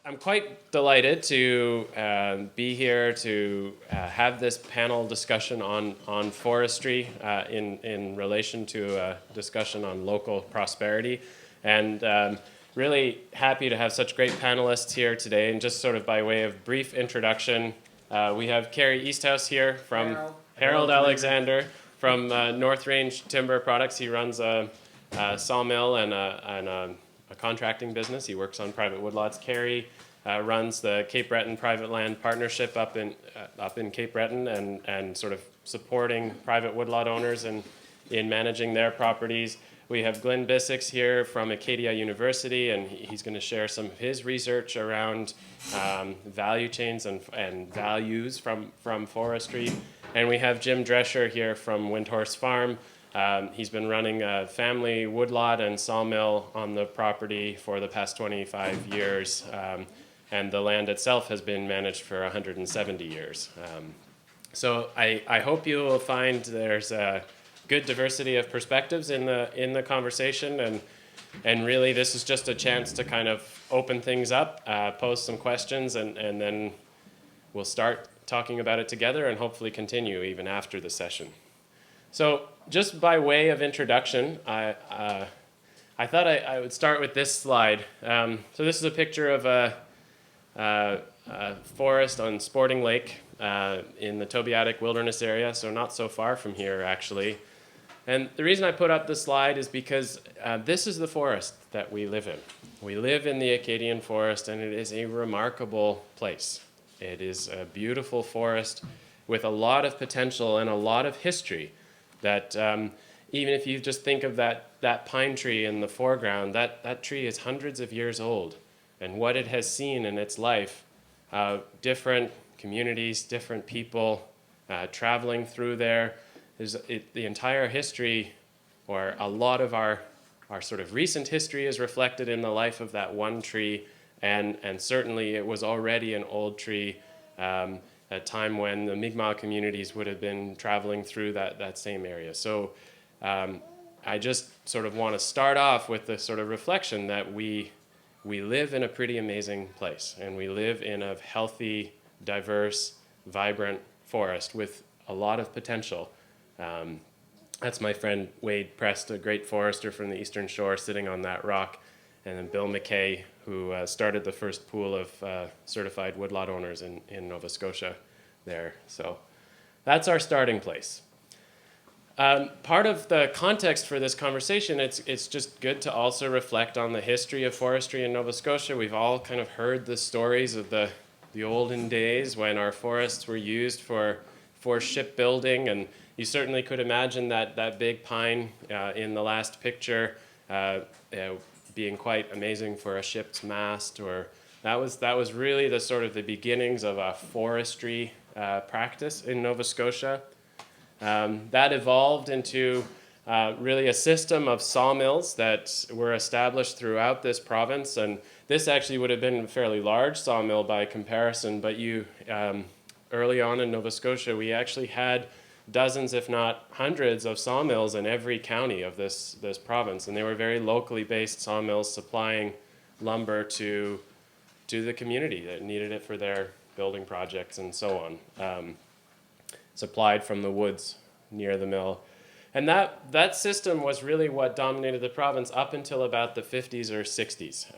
I'm quite delighted to be here to have this panel discussion on forestry in relation to a discussion on local prosperity. And really happy to have such great panelists here today. And just sort of by way of brief introduction, we have Kari Easthouse here from Harold Alexander from North Range Timber Products. He runs a sawmill and a contracting business. He works on private woodlots. Kari runs the Cape Breton Privateland Partnership up in Cape Breton and sort of supporting private woodlot owners in managing their properties. We have Glenn Bissix here from Acadia University, and he's going to share some of his research around value chains and values from forestry. And we have Jim Drescher here from Windhorse Farm. He's been running a family woodlot and sawmill on the property for the past 25 years, and the land itself has been managed for 170 years. So I hope you will find there's a good diversity of perspectives in the conversation, and really this is just a chance to kind of open things up, pose some questions, and then we'll start talking about it together and hopefully continue even after the session. So just by way of introduction, I thought I would start with this slide. So this is a picture of a forest on Sporting Lake in the Tobiatic Wilderness area, so not so far from here actually. And the reason I put up this slide is because this is the forest that we live in. We live in the Acadian forest, and it is a remarkable place. It is a beautiful forest with a lot of potential and a lot of history. That even if you just think of that pine tree in the foreground, that tree is hundreds of years old. And what it has seen in its life, different communities, different people traveling through there, the entire history, or a lot of our sort of recent history is reflected in the life of that one tree, and certainly it was already an old tree, a time when the Mi'kmaq communities would have been traveling through that same area. So I just sort of want to start off with the sort of reflection that we live in a pretty amazing place, and we live in a healthy, diverse, vibrant forest with a lot of potential. That's my friend Wade Prest, a great forester from the Eastern Shore, sitting on that rock, and then Bill McKay, who started the first pool of certified woodlot owners in Nova Scotia there. So that's our starting place. Part of the context for this conversation, it's just good to also reflect on the history of forestry in Nova Scotia. We've all kind of heard the stories of the olden days when our forests were used for shipbuilding, and you certainly could imagine that big pine in the last picture being quite amazing for a ship's mast, or that was really the sort of the beginnings of a forestry practice in Nova Scotia. That evolved into really a system of sawmills that were established throughout this province, and this actually would have been a fairly large sawmill by comparison, but early on in Nova Scotia, we actually had dozens, if not hundreds, of sawmills in every county of this province, and they were very locally based sawmills supplying lumber to the community that needed it for their building projects and so on, supplied from the woods near the mill. And that system was really what dominated the province up until about the 50s or 60s.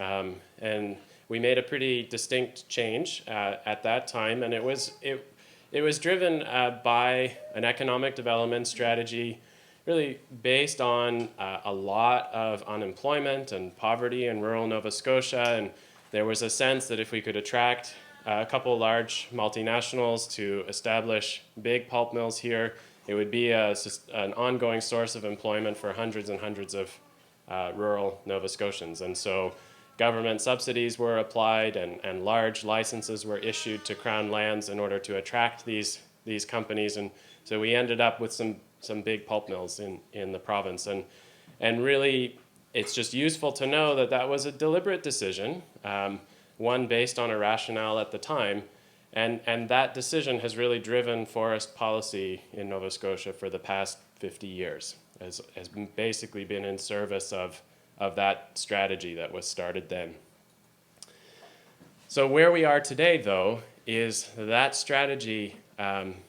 And we made a pretty distinct change at that time, and it was driven by an economic development strategy really based on a lot of unemployment and poverty in rural Nova Scotia, and there was a sense that if we could attract a couple large multinationals to establish big pulp mills here, it would be an ongoing source of employment for hundreds and hundreds of rural Nova Scotians. And so government subsidies were applied, and large licenses were issued to Crown lands in order to attract these companies. And so we ended up with some big pulp mills in the province. And really, it's just useful to know that was a deliberate decision, one based on a rationale at the time. And that decision has really driven forest policy in Nova Scotia for the past 50 years, has basically been in service of that strategy that was started then. So where we are today, though, is that strategy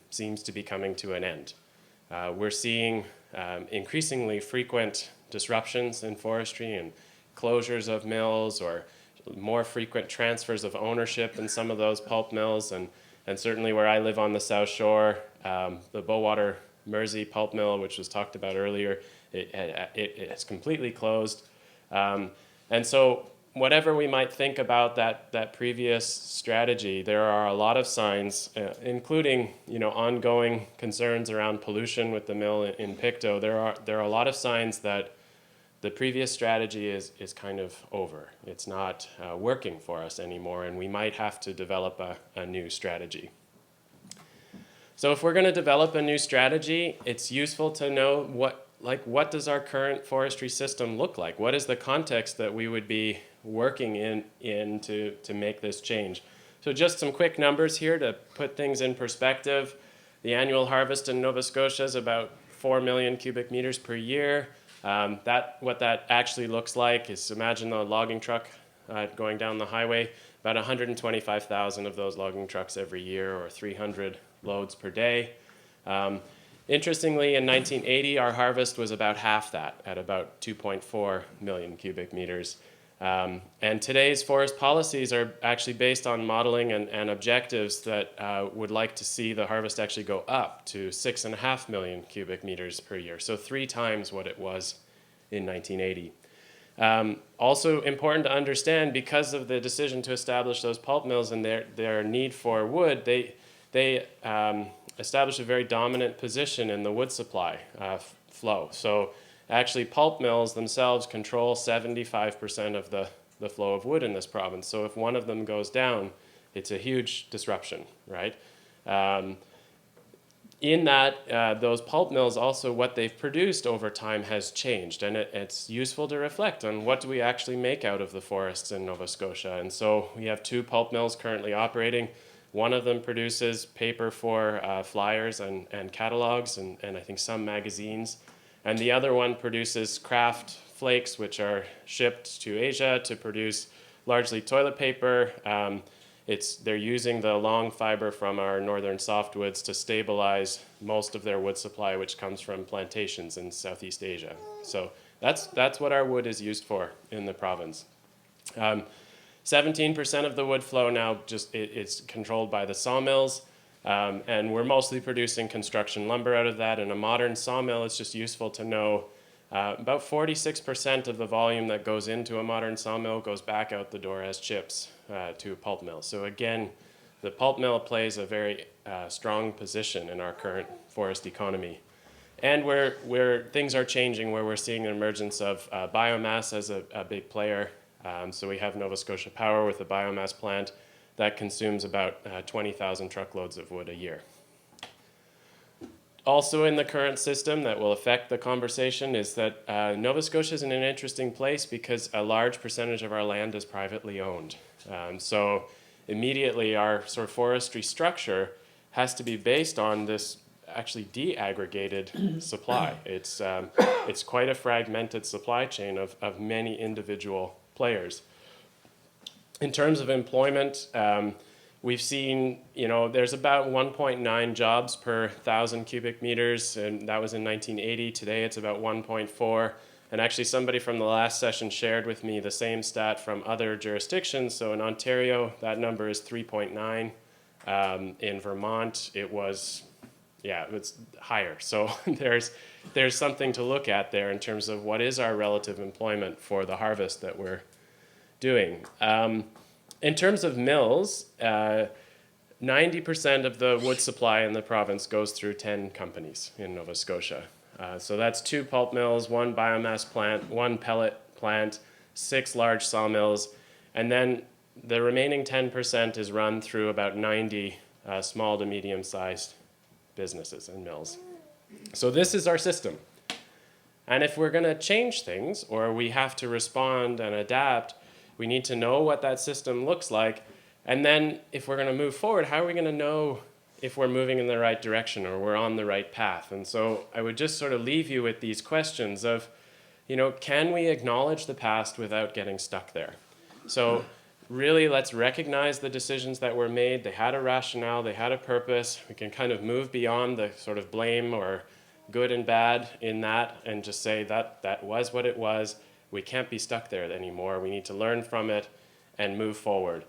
seems to be coming to an end. We're seeing increasingly frequent disruptions in forestry and closures of mills, or more frequent transfers of ownership in some of those pulp mills. And certainly where I live on the South Shore, the Bowater Mersey pulp mill, which was talked about earlier, it's completely closed. And so whatever we might think about that previous strategy, there are a lot of signs, including ongoing concerns around pollution with the mill in Pictou. There are a lot of signs that the previous strategy is kind of over. It's not working for us anymore, and we might have to develop a new strategy. So if we're going to develop a new strategy, it's useful to know what does our current forestry system look like? What is the context that we would be working in to make this change? So just some quick numbers here to put things in perspective. The annual harvest in Nova Scotia is about 4 million cubic meters per year. What that actually looks like is, imagine a logging truck going down the highway, about 125,000 of those logging trucks every year, or 300 loads per day. Interestingly, in 1980, our harvest was about half that, at about 2.4 million cubic meters. And today's forest policies are actually based on modeling and objectives that would like to see the harvest actually go up to 6.5 million cubic meters per year, so 3 times what it was in 1980. Also important to understand, because of the decision to establish those pulp mills and their need for wood, they established a very dominant position in the wood supply flow. So actually, pulp mills themselves control 75% of the flow of wood in this province. So if one of them goes down, it's a huge disruption, right? In that, those pulp mills also, what they've produced over time has changed. And it's useful to reflect on what do we actually make out of the forests in Nova Scotia. And so we have 2 pulp mills currently operating. One of them produces paper for flyers and catalogs and I think some magazines. And the other one produces kraft flakes, which are shipped to Asia to produce largely toilet paper. They're using the long fiber from our northern softwoods to stabilize most of their wood supply, which comes from plantations in Southeast Asia. So that's what our wood is used for in the province. 17% of the wood flow now it's controlled by the sawmills. And we're mostly producing construction lumber out of that. In a modern sawmill, it's just useful to know about 46% of the volume that goes into a modern sawmill goes back out the door as chips to a pulp mill. So again, the pulp mill plays a very strong position in our current forest economy. And where things are changing, where we're seeing an emergence of biomass as a big player. So we have Nova Scotia Power with a biomass plant that consumes about 20,000 truckloads of wood a year. Also in the current system that will affect the conversation is that Nova Scotia is in an interesting place because a large percentage of our land is privately owned. So immediately our sort of forestry structure has to be based on this actually de-aggregated supply. It's quite a fragmented supply chain of many individual players. In terms of employment, we've seen, there's about 1.9 jobs per 1,000 cubic meters, and that was in 1980. Today it's about 1.4. And actually somebody from the last session shared with me the same stat from other jurisdictions. So in Ontario, that number is 3.9. In Vermont, it's higher. So there's something to look at there in terms of what is our relative employment for the harvest that we're doing. In terms of mills, 90% of the wood supply in the province goes through 10 companies in Nova Scotia. So that's 2 pulp mills, 1 biomass plant, 1 pellet plant, 6 large sawmills, and then the remaining 10% is run through about 90 small to medium-sized businesses and mills. So this is our system. And if we're going to change things, or we have to respond and adapt, we need to know what that system looks like. And then if we're going to move forward, how are we going to know if we're moving in the right direction or we're on the right path? And so I would just sort of leave you with these questions of, can we acknowledge the past without getting stuck there? So really let's recognize the decisions that were made. They had a rationale, they had a purpose. We can kind of move beyond the sort of blame or good and bad in that and just say that that was what it was. We can't be stuck there anymore. We need to learn from it and move forward.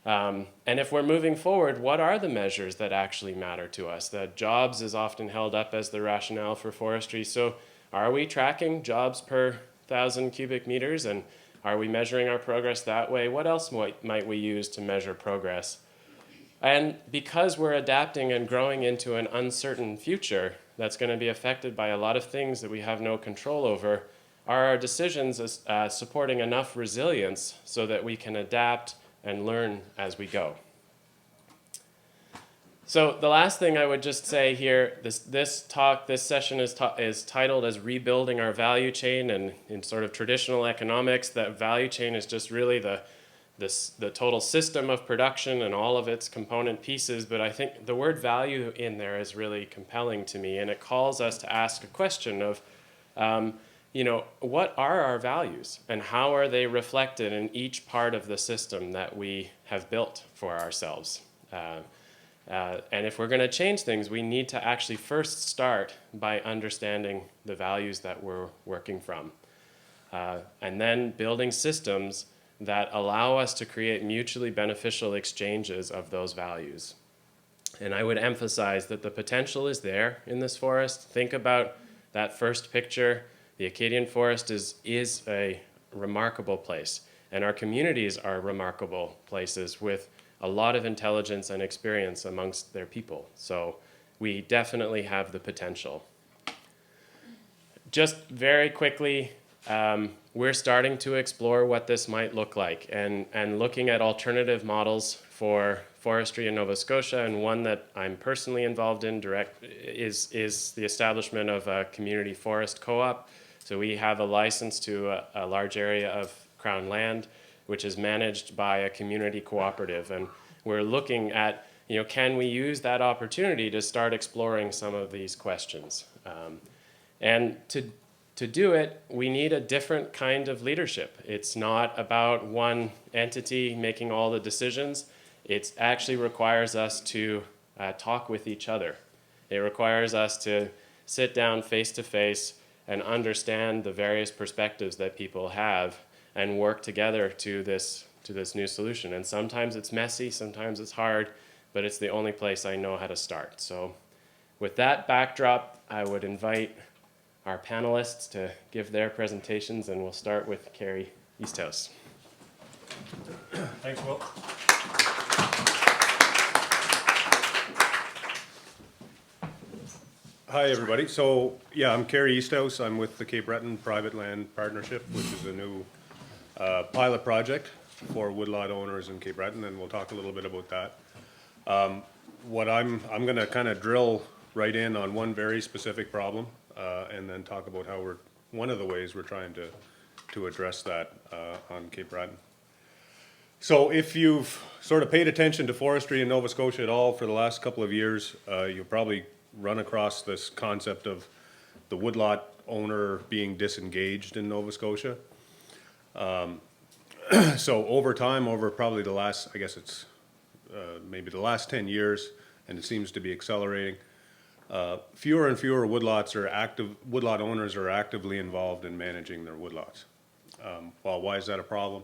And if we're moving forward, what are the measures that actually matter to us? The jobs is often held up as the rationale for forestry. So are we tracking jobs per 1,000 cubic meters, and are we measuring our progress that way? What else might we use to measure progress? And because we're adapting and growing into an uncertain future that's going to be affected by a lot of things that we have no control over, are our decisions supporting enough resilience so that we can adapt and learn as we go? So the last thing I would just say here, this session is titled as Rebuilding Our Value Chain, and in sort of traditional economics, that value chain is just really the total system of production and all of its component pieces, but I think the word value in there is really compelling to me, and it calls us to ask a question of, what are our values and how are they reflected in each part of the system that we have built for ourselves? And if we're going to change things, we need to actually first start by understanding the values that we're working from. And then building systems that allow us to create mutually beneficial exchanges of those values. And I would emphasize that the potential is there in this forest. Think about that first picture. The Acadian forest is a remarkable place, and our communities are remarkable places with a lot of intelligence and experience amongst their people. So we definitely have the potential. Just very quickly, we're starting to explore what this might look like and looking at alternative models for forestry in Nova Scotia, and one that I'm personally involved in is the establishment of a community forest co-op. So we have a license to a large area of Crown land, which is managed by a community cooperative. And we're looking at, can we use that opportunity to start exploring some of these questions? And to do it, we need a different kind of leadership. It's not about one entity making all the decisions. It actually requires us to talk with each other. It requires us to sit down face to face and understand the various perspectives that people have and work together to this new solution. And sometimes it's messy, sometimes it's hard, but it's the only place I know how to start. So with that backdrop, I would invite our panelists to give their presentations, and we'll start with Kari, Easthouse. Thanks, Will. Hi, everybody. So, yeah, I'm Kari Easthouse. I'm with the Cape Breton Privateland Partnership, which is a new pilot project for woodlot owners in Cape Breton, and we'll talk a little bit about that. What I'm going to kind of drill right in on one very specific problem, and then talk about how one of the ways we're trying to address that on Cape Breton. So if you've sort of paid attention to forestry in Nova Scotia at all for the last couple of years, you'll probably run across this concept of the woodlot owner being disengaged in Nova Scotia. So over time, over probably the last, I guess it's maybe the last 10 years, and it seems to be accelerating, fewer and fewer woodlot owners are actively involved in managing their woodlots. Well, why is that a problem?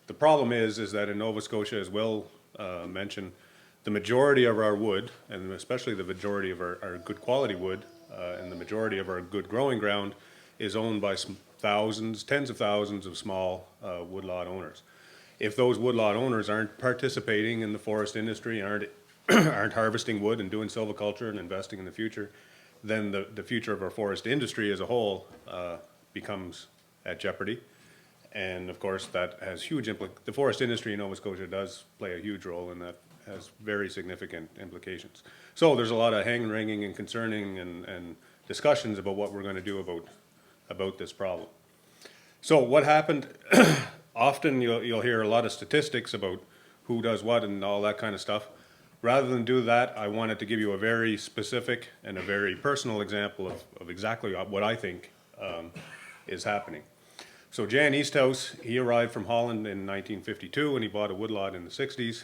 The problem is that in Nova Scotia, as Will mentioned, the majority of our wood, and especially the majority of our good quality wood, and the majority of our good growing ground, is owned by some tens of thousands of small woodlot owners. If those woodlot owners aren't participating in the forest industry, aren't harvesting wood and doing silviculture and investing in the future, then the future of our forest industry as a whole becomes at jeopardy. And of course, that has huge the forest industry in Nova Scotia does play a huge role, and that has very significant implications. So there's a lot of hand-wringing and concerning and discussions about what we're going to do about this problem. So what happened, often you'll hear a lot of statistics about who does what and all that kind of stuff. Rather than do that, I wanted to give you a very specific and a very personal example of exactly what I think is happening. So Jan Easthouse, he arrived from Holland in 1952 and he bought a woodlot in the 60s.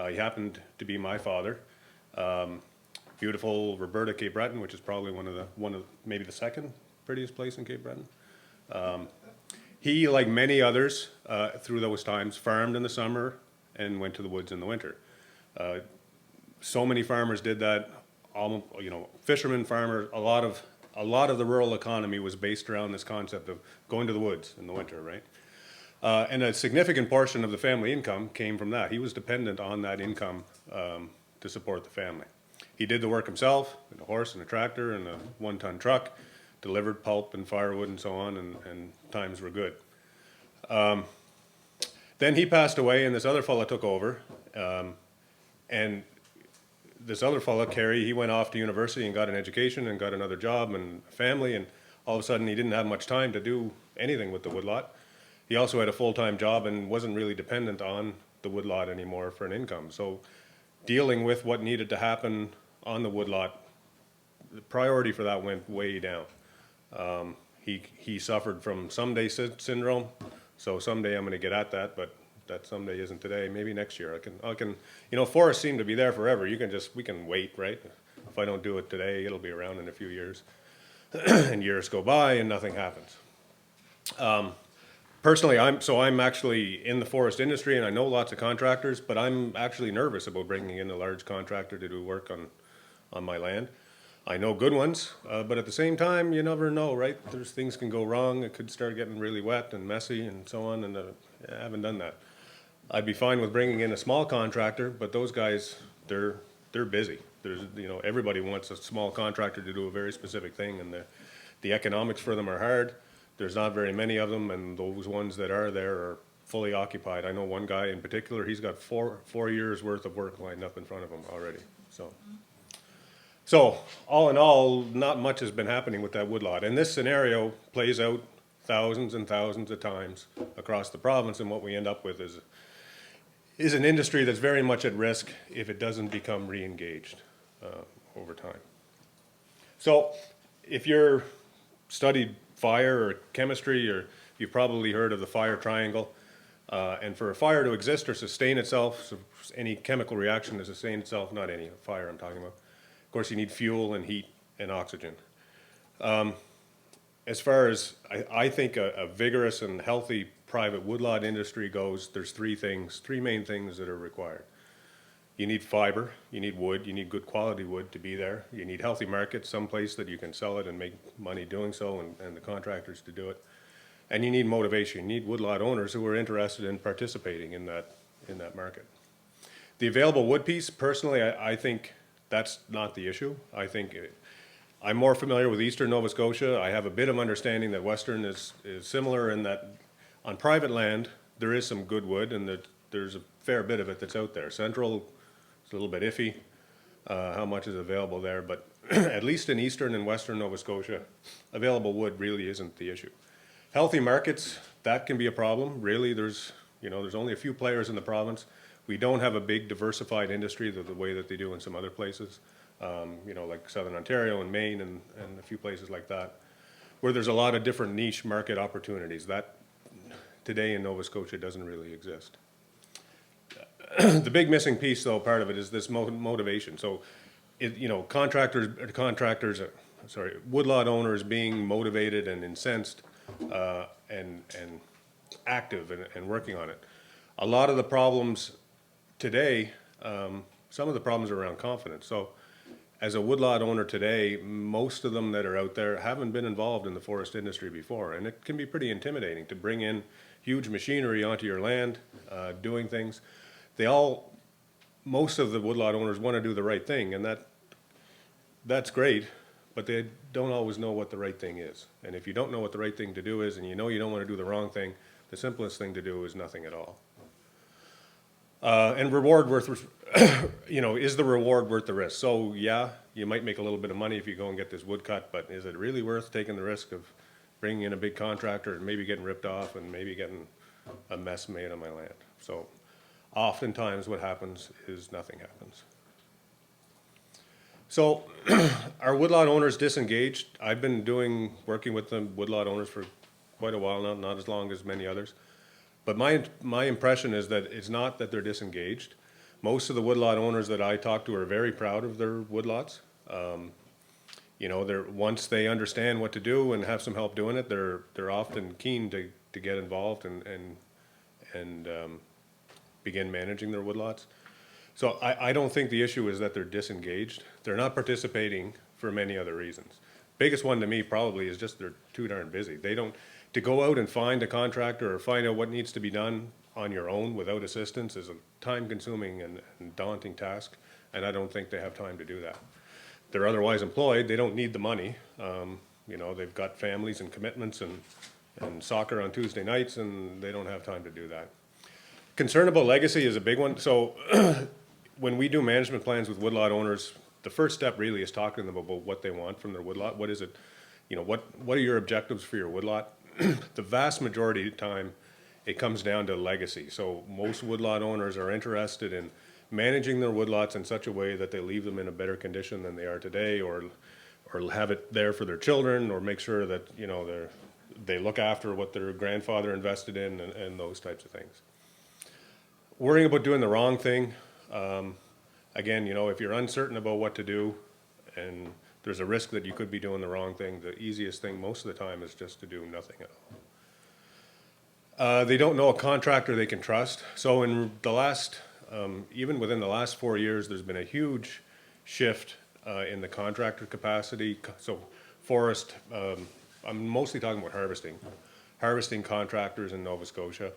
He happened to be my father. Beautiful Roberta, Cape Breton, which is probably one of maybe the second prettiest place in Cape Breton. He, like many others through those times, farmed in the summer and went to the woods in the winter. So many farmers did that. Almost, fishermen, farmers. A lot of the rural economy was based around this concept of going to the woods in the winter, right? And a significant portion of the family income came from that. He was dependent on that income to support the family. He did the work himself, with a horse and a tractor and a 1-ton truck, delivered pulp and firewood and so on, and times were good. Then he passed away and this other fella took over. And this other fella, Kari, he went off to university and got an education and got another job and a family, and all of a sudden he didn't have much time to do anything with the woodlot. He also had a full-time job and wasn't really dependent on the woodlot anymore for an income. So dealing with what needed to happen on the woodlot, the priority for that went way down. He suffered from someday syndrome, so someday I'm going to get at that, but that someday isn't today. Maybe next year. I can. Forests seem to be there forever. We can wait, right? If I don't do it today, it'll be around in a few years, and years go by and nothing happens. Personally, I'm actually in the forest industry, and I know lots of contractors, but I'm actually nervous about bringing in a large contractor to do work on my land. I know good ones, but at the same time, you never know, right? Things can go wrong. It could start getting really wet and messy and so on, and I haven't done that. I'd be fine with bringing in a small contractor, but those guys, they're busy. Everybody wants a small contractor to do a very specific thing, and the economics for them are hard. There's not very many of them, and those ones that are there are fully occupied. I know one guy in particular, he's got four years worth of work lined up in front of him already, So all in all, not much has been happening with that woodlot. And this scenario plays out thousands and thousands of times across the province, and what we end up with is an industry that's very much at risk if it doesn't become re-engaged over time. So if you're studied fire or chemistry, or you've probably heard of the fire triangle, and for a fire to exist or sustain itself, so any chemical reaction to sustain itself, not any fire I'm talking about, of course you need fuel and heat and oxygen. As far as I think a vigorous and healthy private woodlot industry goes, there's three main things that are required. You need fiber, you need wood, you need good quality wood to be there. You need healthy markets, someplace that you can sell it and make money doing so, and the contractors to do it. And you need motivation. You need woodlot owners who are interested in participating in that market. The available wood piece, personally, I think that's not the issue. I'm more familiar with eastern Nova Scotia. I have a bit of understanding that western is similar in that on private land, there is some good wood, and that there's a fair bit of it that's out there. Central, it's a little bit iffy how much is available there, but at least in eastern and western Nova Scotia, available wood really isn't the issue. Healthy markets, that can be a problem. Really, there's only a few players in the province. We don't have a big diversified industry the way that they do in some other places, like Southern Ontario and Maine and a few places like that, where there's a lot of different niche market opportunities. That today in Nova Scotia doesn't really exist. The big missing piece, though, part of it is this motivation. So, woodlot owners being motivated and incensed and active and working on it. A lot of the problems today, some of the problems are around confidence. So as a woodlot owner today, most of them that are out there haven't been involved in the forest industry before, and it can be pretty intimidating to bring in huge machinery onto your land, doing things. Most of the woodlot owners want to do the right thing, and that's great, but they don't always know what the right thing is. And if you don't know what the right thing to do is, and you don't want to do the wrong thing, the simplest thing to do is nothing at all. And is the reward worth the risk? So yeah, you might make a little bit of money if you go and get this wood cut, but is it really worth taking the risk of bringing in a big contractor and maybe getting ripped off and maybe getting a mess made on my land? So oftentimes what happens is nothing happens. So are woodlot owners disengaged? I've been working with the woodlot owners for quite a while now, not as long as many others. But my impression is that it's not that they're disengaged. Most of the woodlot owners that I talk to are very proud of their woodlots. You know, once they understand what to do and have some help doing it, they're often keen to get involved and begin managing their woodlots. So I don't think the issue is that they're disengaged. They're not participating for many other reasons. Biggest one to me probably is just they're too darn busy. They don't, to go out and find a contractor or find out what needs to be done on your own without assistance is a time-consuming and daunting task, and I don't think they have time to do that. They're otherwise employed, they don't need the money. You know, they've got families and commitments and soccer on Tuesday nights, and they don't have time to do that. Concern about legacy is a big one. So when we do management plans with woodlot owners, the first step really is talking to them about what they want from their woodlot. What is it, you know, what are your objectives for your woodlot? The vast majority of the time, it comes down to legacy. So most woodlot owners are interested in managing their woodlots in such a way that they leave them in a better condition than they are today, or have it there for their children, or make sure that, you know, they look after what their grandfather invested in, and those types of things. Worrying about doing the wrong thing, again, you know, if you're uncertain about what to do and there's a risk that you could be doing the wrong thing, the easiest thing most of the time is just to do nothing at all. They don't know a contractor they can trust. So in the last, even within the last 4 years, there's been a huge shift in the contractor capacity. So forest, I'm mostly talking about harvesting contractors in Nova Scotia.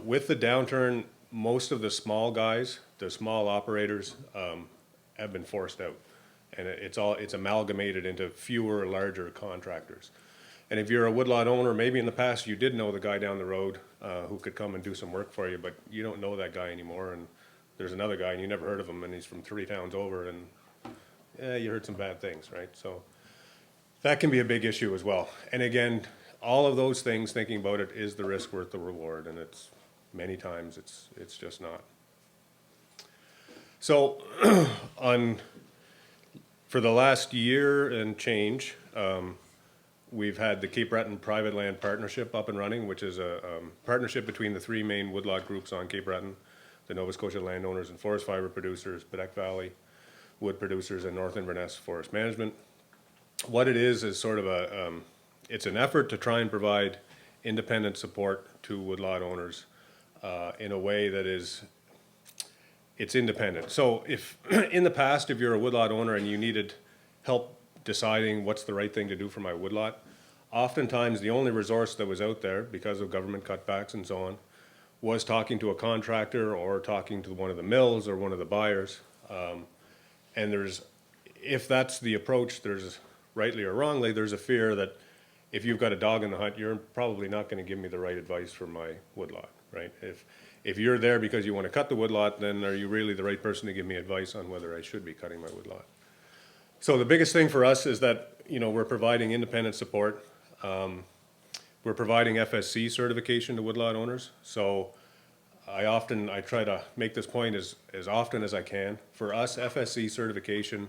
With the downturn, most of the small guys, the small operators, have been forced out. And it's amalgamated into fewer, larger contractors. And if you're a woodlot owner, maybe in the past you did know the guy down the road who could come and do some work for you, but you don't know that guy anymore. And there's another guy and you never heard of him, and he's from 3 towns over, and you heard some bad things, right? So that can be a big issue as well. And again, all of those things, thinking about it, is the risk worth the reward? And it's many times it's just not. So for the last year and change, we've had the Cape Breton Privateland Partnership up and running, which is a partnership between the 3 main woodlot groups on Cape Breton: the Nova Scotia landowners and forest fibre producers, Bedeck Valley wood producers, and North Inverness Forest Management. What it is sort of it's an effort to try and provide independent support to woodlot owners in a way that it's independent. So if in the past, if you're a woodlot owner and you needed help deciding what's the right thing to do for my woodlot, oftentimes the only resource that was out there, because of government cutbacks and so on, was talking to a contractor or talking to one of the mills or one of the buyers. And if that's the approach, there's, rightly or wrongly, there's a fear that if you've got a dog in the hunt, you're probably not going to give me the right advice for my woodlot, right? If you're there because you want to cut the woodlot, then are you really the right person to give me advice on whether I should be cutting my woodlot? So the biggest thing for us is that, you know, we're providing independent support. We're providing FSC certification to woodlot owners. So I try to make this point as often as I can. For us, FSC certification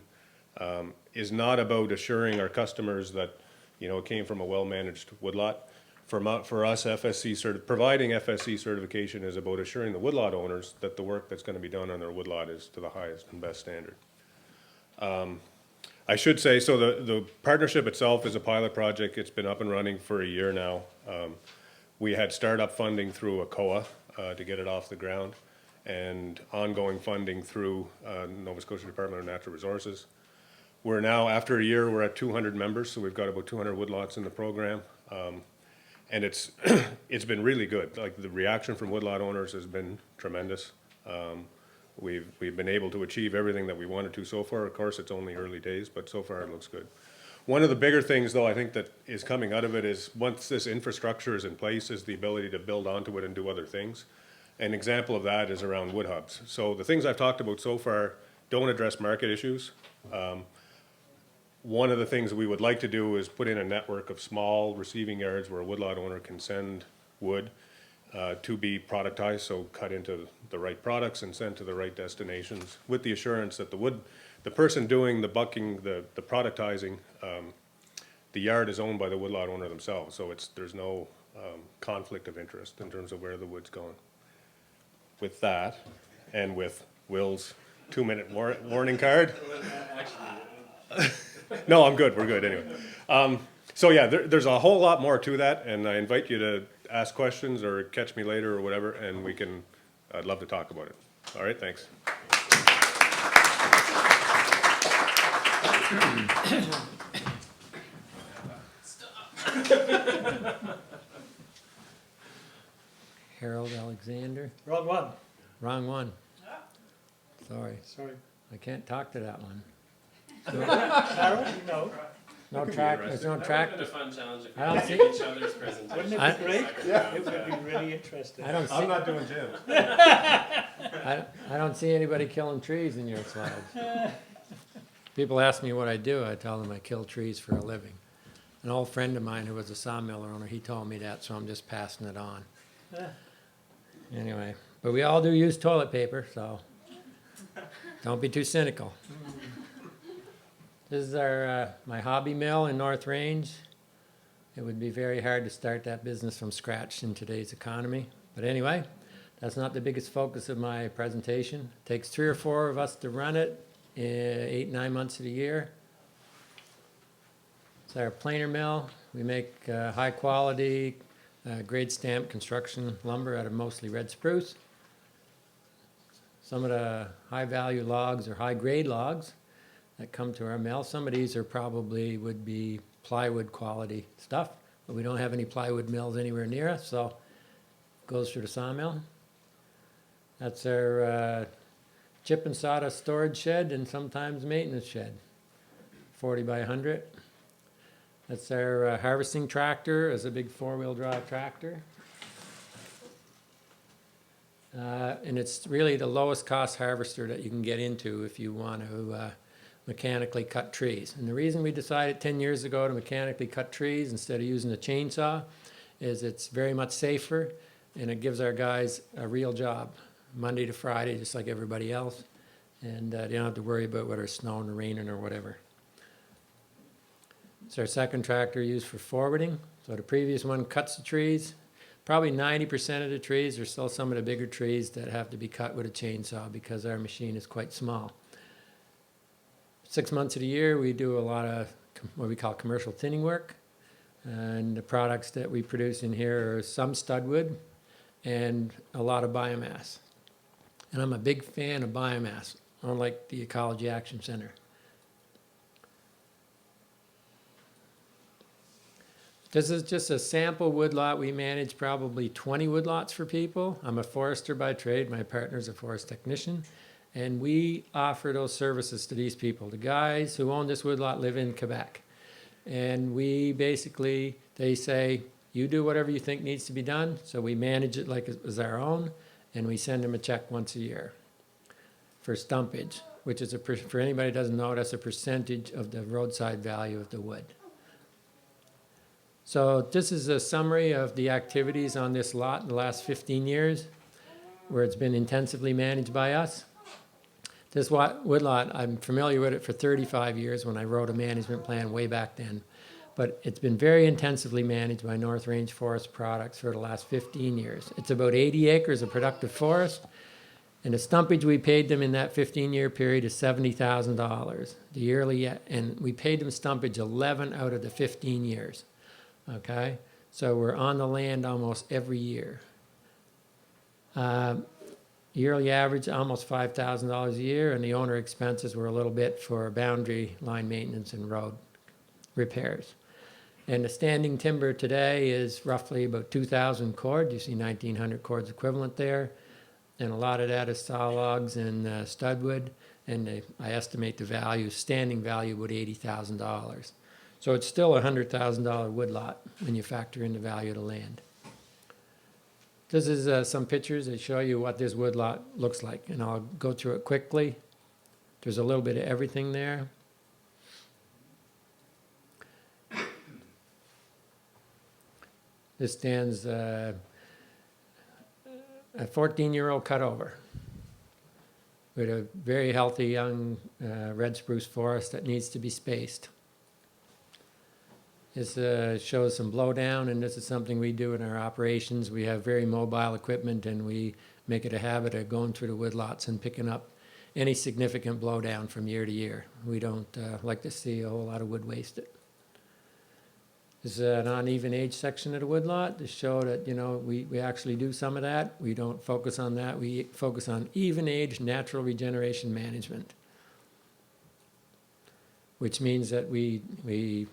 is not about assuring our customers that, you know, it came from a well-managed woodlot. For us, providing FSC certification is about assuring the woodlot owners that the work that's going to be done on their woodlot is to the highest and best standard. I should say, so the partnership itself is a pilot project. It's been up and running for a year now. We had startup funding through a COA to get it off the ground, and ongoing funding through Nova Scotia Department of Natural Resources. We're now, after a year, we're at 200 members, so we've got about 200 woodlots in the program. And it's been really good. Like, the reaction from woodlot owners has been tremendous. We've been able to achieve everything that we wanted to so far. Of course, it's only early days, but so far it looks good. One of the bigger things, though, I think that is coming out of it is, once this infrastructure is in place, is the ability to build onto it and do other things. An example of that is around wood hubs. So the things I've talked about so far don't address market issues. One of the things we would like to do is put in a network of small receiving yards where a woodlot owner can send wood to be productized, so cut into the right products and sent to the right destinations, with the assurance that the person doing the bucking, the productizing, the yard is owned by the woodlot owner themselves, so there's no conflict of interest in terms of where the wood's going. With that, and with Will's 2-minute warning card. No, I'm good, we're good anyway. So yeah, there's a whole lot more to that, and I invite you to ask questions or catch me later or whatever, and I'd love to talk about it. All right, thanks. Harold Alexander. Wrong one. Wrong one. Sorry. Sorry. I can't talk to that one. Harold, no. No track. There's no track. It's been a fun challenge if I don't we see- give each other's presentations. Wouldn't it I- be great? Yeah. It would be really interesting. I don't see. I'm not doing Jim. I don't see anybody killing trees in your slides. People ask me what I do. I tell them I kill trees for a living. An old friend of mine who was a sawmill owner, he told me that, so I'm just passing it on. Anyway, but we all do use toilet paper, so don't be too cynical. This is my hobby mill in North Range. It would be very hard to start that business from scratch in today's economy. But anyway, that's not the biggest focus of my presentation. It takes 3 or 4 of us to run it, 8, 9 months of the year. It's our planer mill. We make high quality, grade stamp construction lumber out of mostly red spruce. Some of the high value logs are high grade logs that come to our mill. Some of these would be plywood quality stuff, but we don't have any plywood mills anywhere near us, so it goes through the sawmill. That's our chip and sawdust storage shed and sometimes maintenance shed, 40 by 100. That's our harvesting tractor. It's a big 4-wheel drive tractor. And it's really the lowest cost harvester that you can get into if you want to mechanically cut trees. And the reason we decided 10 years ago to mechanically cut trees instead of using a chainsaw is it's very much safer and it gives our guys a real job, Monday to Friday, just like everybody else. And they don't have to worry about whether it's snowing or raining or whatever. It's our second tractor used for forwarding. So the previous one cuts the trees. Probably 90% of the trees are still some of the bigger trees that have to be cut with a chainsaw because our machine is quite small. 6 months of the year, we do a lot of what we call commercial thinning work. And the products that we produce in here are some studwood and a lot of biomass. And I'm a big fan of biomass, unlike the Ecology Action Center. This is just a sample woodlot. We manage probably 20 woodlots for people. I'm a forester by trade. My partner's a forest technician. And we offer those services to these people. The guys who own this woodlot live in Quebec. And we basically, they say, you do whatever you think needs to be done. So we manage it like it was our own. And we send them a check once a year for stumpage, which is, for anybody who doesn't know, that's a percentage of the roadside value of the wood. So this is a summary of the activities on this lot in the last 15 years, where it's been intensively managed by us. This woodlot, I'm familiar with it for 35 years when I wrote a management plan way back then. But it's been very intensively managed by North Range Forest Products for the last 15 years. It's about 80 acres of productive forest. And the stumpage we paid them in that 15-year period is $70,000. The yearly, and we paid them stumpage 11 out of the 15 years. Okay, so we're on the land almost every year. Yearly average, almost $5,000 a year, and the owner expenses were a little bit for boundary line maintenance and road repairs. And the standing timber today is roughly about 2,000 cord. You see 1,900 cords equivalent there. And a lot of that is saw logs and studwood. And I estimate the value, standing value, would $80,000. So it's still a $100,000 woodlot when you factor in the value of the land. This is some pictures that show you what this woodlot looks like, and I'll go through it quickly. There's a little bit of everything there. This stands a 14-year-old cutover with a very healthy young red spruce forest that needs to be spaced. This shows some blowdown, and this is something we do in our operations. We have very mobile equipment, and we make it a habit of going through the woodlots and picking up any significant blowdown from year to year. We don't like to see a whole lot of wood wasted. This is an uneven age section of the woodlot to show that, you know, we actually do some of that. We don't focus on that. We focus on even age natural regeneration management, which means that we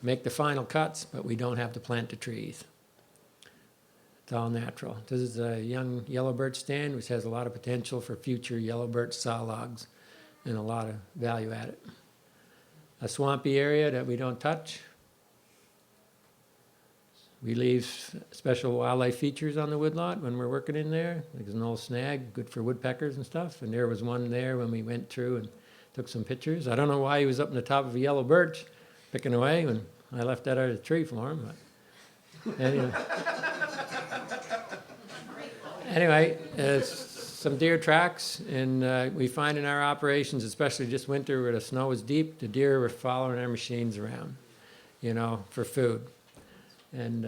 make the final cuts, but we don't have to plant the trees. It's all natural. This is a young yellow birch stand, which has a lot of potential for future yellow birch saw logs and a lot of value added. A swampy area that we don't touch. We leave special wildlife features on the woodlot when we're working in there. There's an old snag, good for woodpeckers and stuff, and there was one there when we went through and took some pictures. I don't know why he was up in the top of a yellow birch picking away when I left that out of the tree for him. But anyway, some deer tracks, and we find in our operations, especially this winter where the snow was deep, the deer were following our machines around, you know, for food. And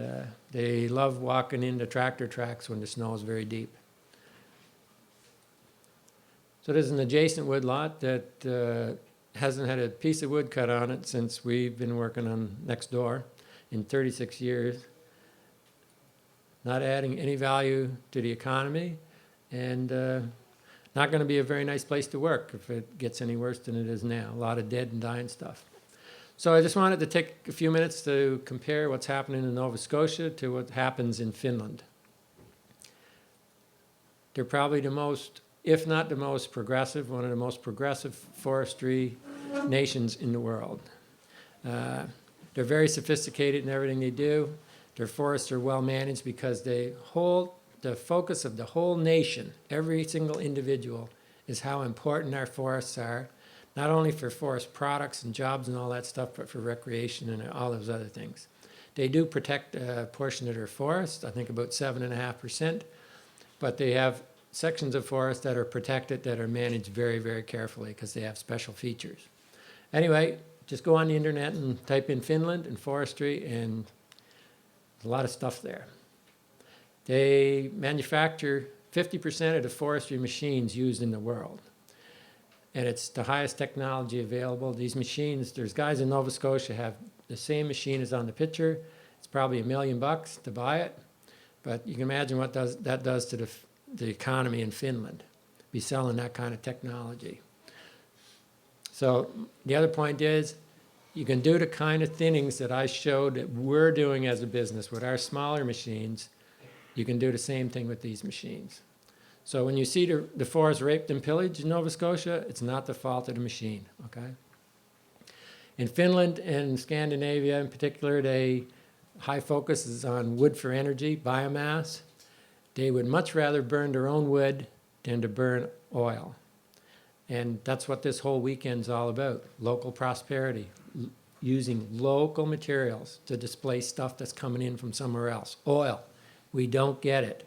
they love walking into tractor tracks when the snow is very deep. So there's an adjacent woodlot that hasn't had a piece of wood cut on it since we've been working on next door in 36 years. Not adding any value to the economy, and not going to be a very nice place to work if it gets any worse than it is now. A lot of dead and dying stuff. So I just wanted to take a few minutes to compare what's happening in Nova Scotia to what happens in Finland. They're probably the most, if not the most progressive, one of the most progressive forestry nations in the world. They're very sophisticated in everything they do. Their forests are well managed because they hold the focus of the whole nation, every single individual, is how important our forests are, not only for forest products and jobs and all that stuff, but for recreation and all those other things. They do protect a portion of their forest, I think about 7.5%, but they have sections of forest that are protected that are managed very, very carefully because they have special features. Anyway, just go on the internet and type in Finland and forestry, and a lot of stuff there. They manufacture 50% of the forestry machines used in the world. And it's the highest technology available. These machines, there's guys in Nova Scotia have the same machine as on the picture. It's probably $1 million to buy it. But you can imagine what that does to the economy in Finland, be selling that kind of technology. So the other point is, you can do the kind of thinnings that I showed that we're doing as a business with our smaller machines. You can do the same thing with these machines. So when you see the forest raped and pillaged in Nova Scotia, it's not the fault of the machine, okay? In Finland and Scandinavia in particular, high focus is on wood for energy, biomass. They would much rather burn their own wood than to burn oil. And that's what this whole weekend's all about, local prosperity, using local materials to displace stuff that's coming in from somewhere else. Oil, we don't get it,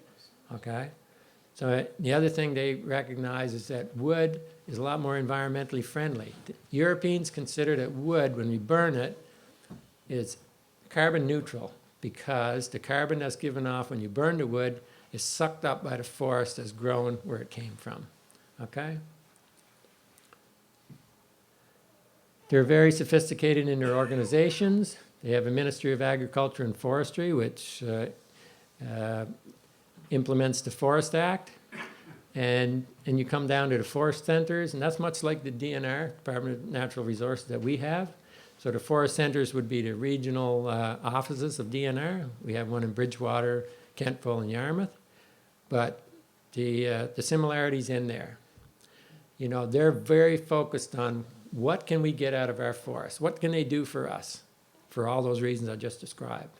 okay? So the other thing they recognize is that wood is a lot more environmentally friendly. The Europeans consider that wood, when we burn it, is carbon neutral because the carbon that's given off when you burn the wood is sucked up by the forest that's grown where it came from, okay? They're very sophisticated in their organizations. They have a Ministry of Agriculture and Forestry, which implements the Forest Act, and you come down to the forest centers, and that's much like the DNR, Department of Natural Resources, that we have. So the forest centers would be the regional offices of DNR. We have one in Bridgewater, Kentville, and Yarmouth, but the similarities in there. You know, they're very focused on what can we get out of our forests? What can they do for us for all those reasons I just described?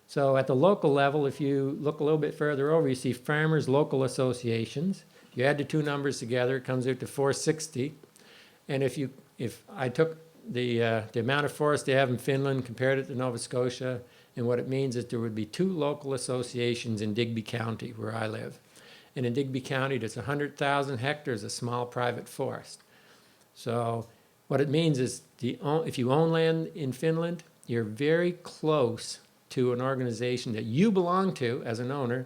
So at the local level, if you look a little bit further over, you see farmers' local associations. You add the two numbers together, it comes out to 460. And if I took the amount of forest they have in Finland, compared it to Nova Scotia, and what it means is there would be 2 local associations in Digby County, where I live. And in Digby County, there's 100,000 hectares of small private forest. So what it means is if you own land in Finland, you're very close to an organization that you belong to as an owner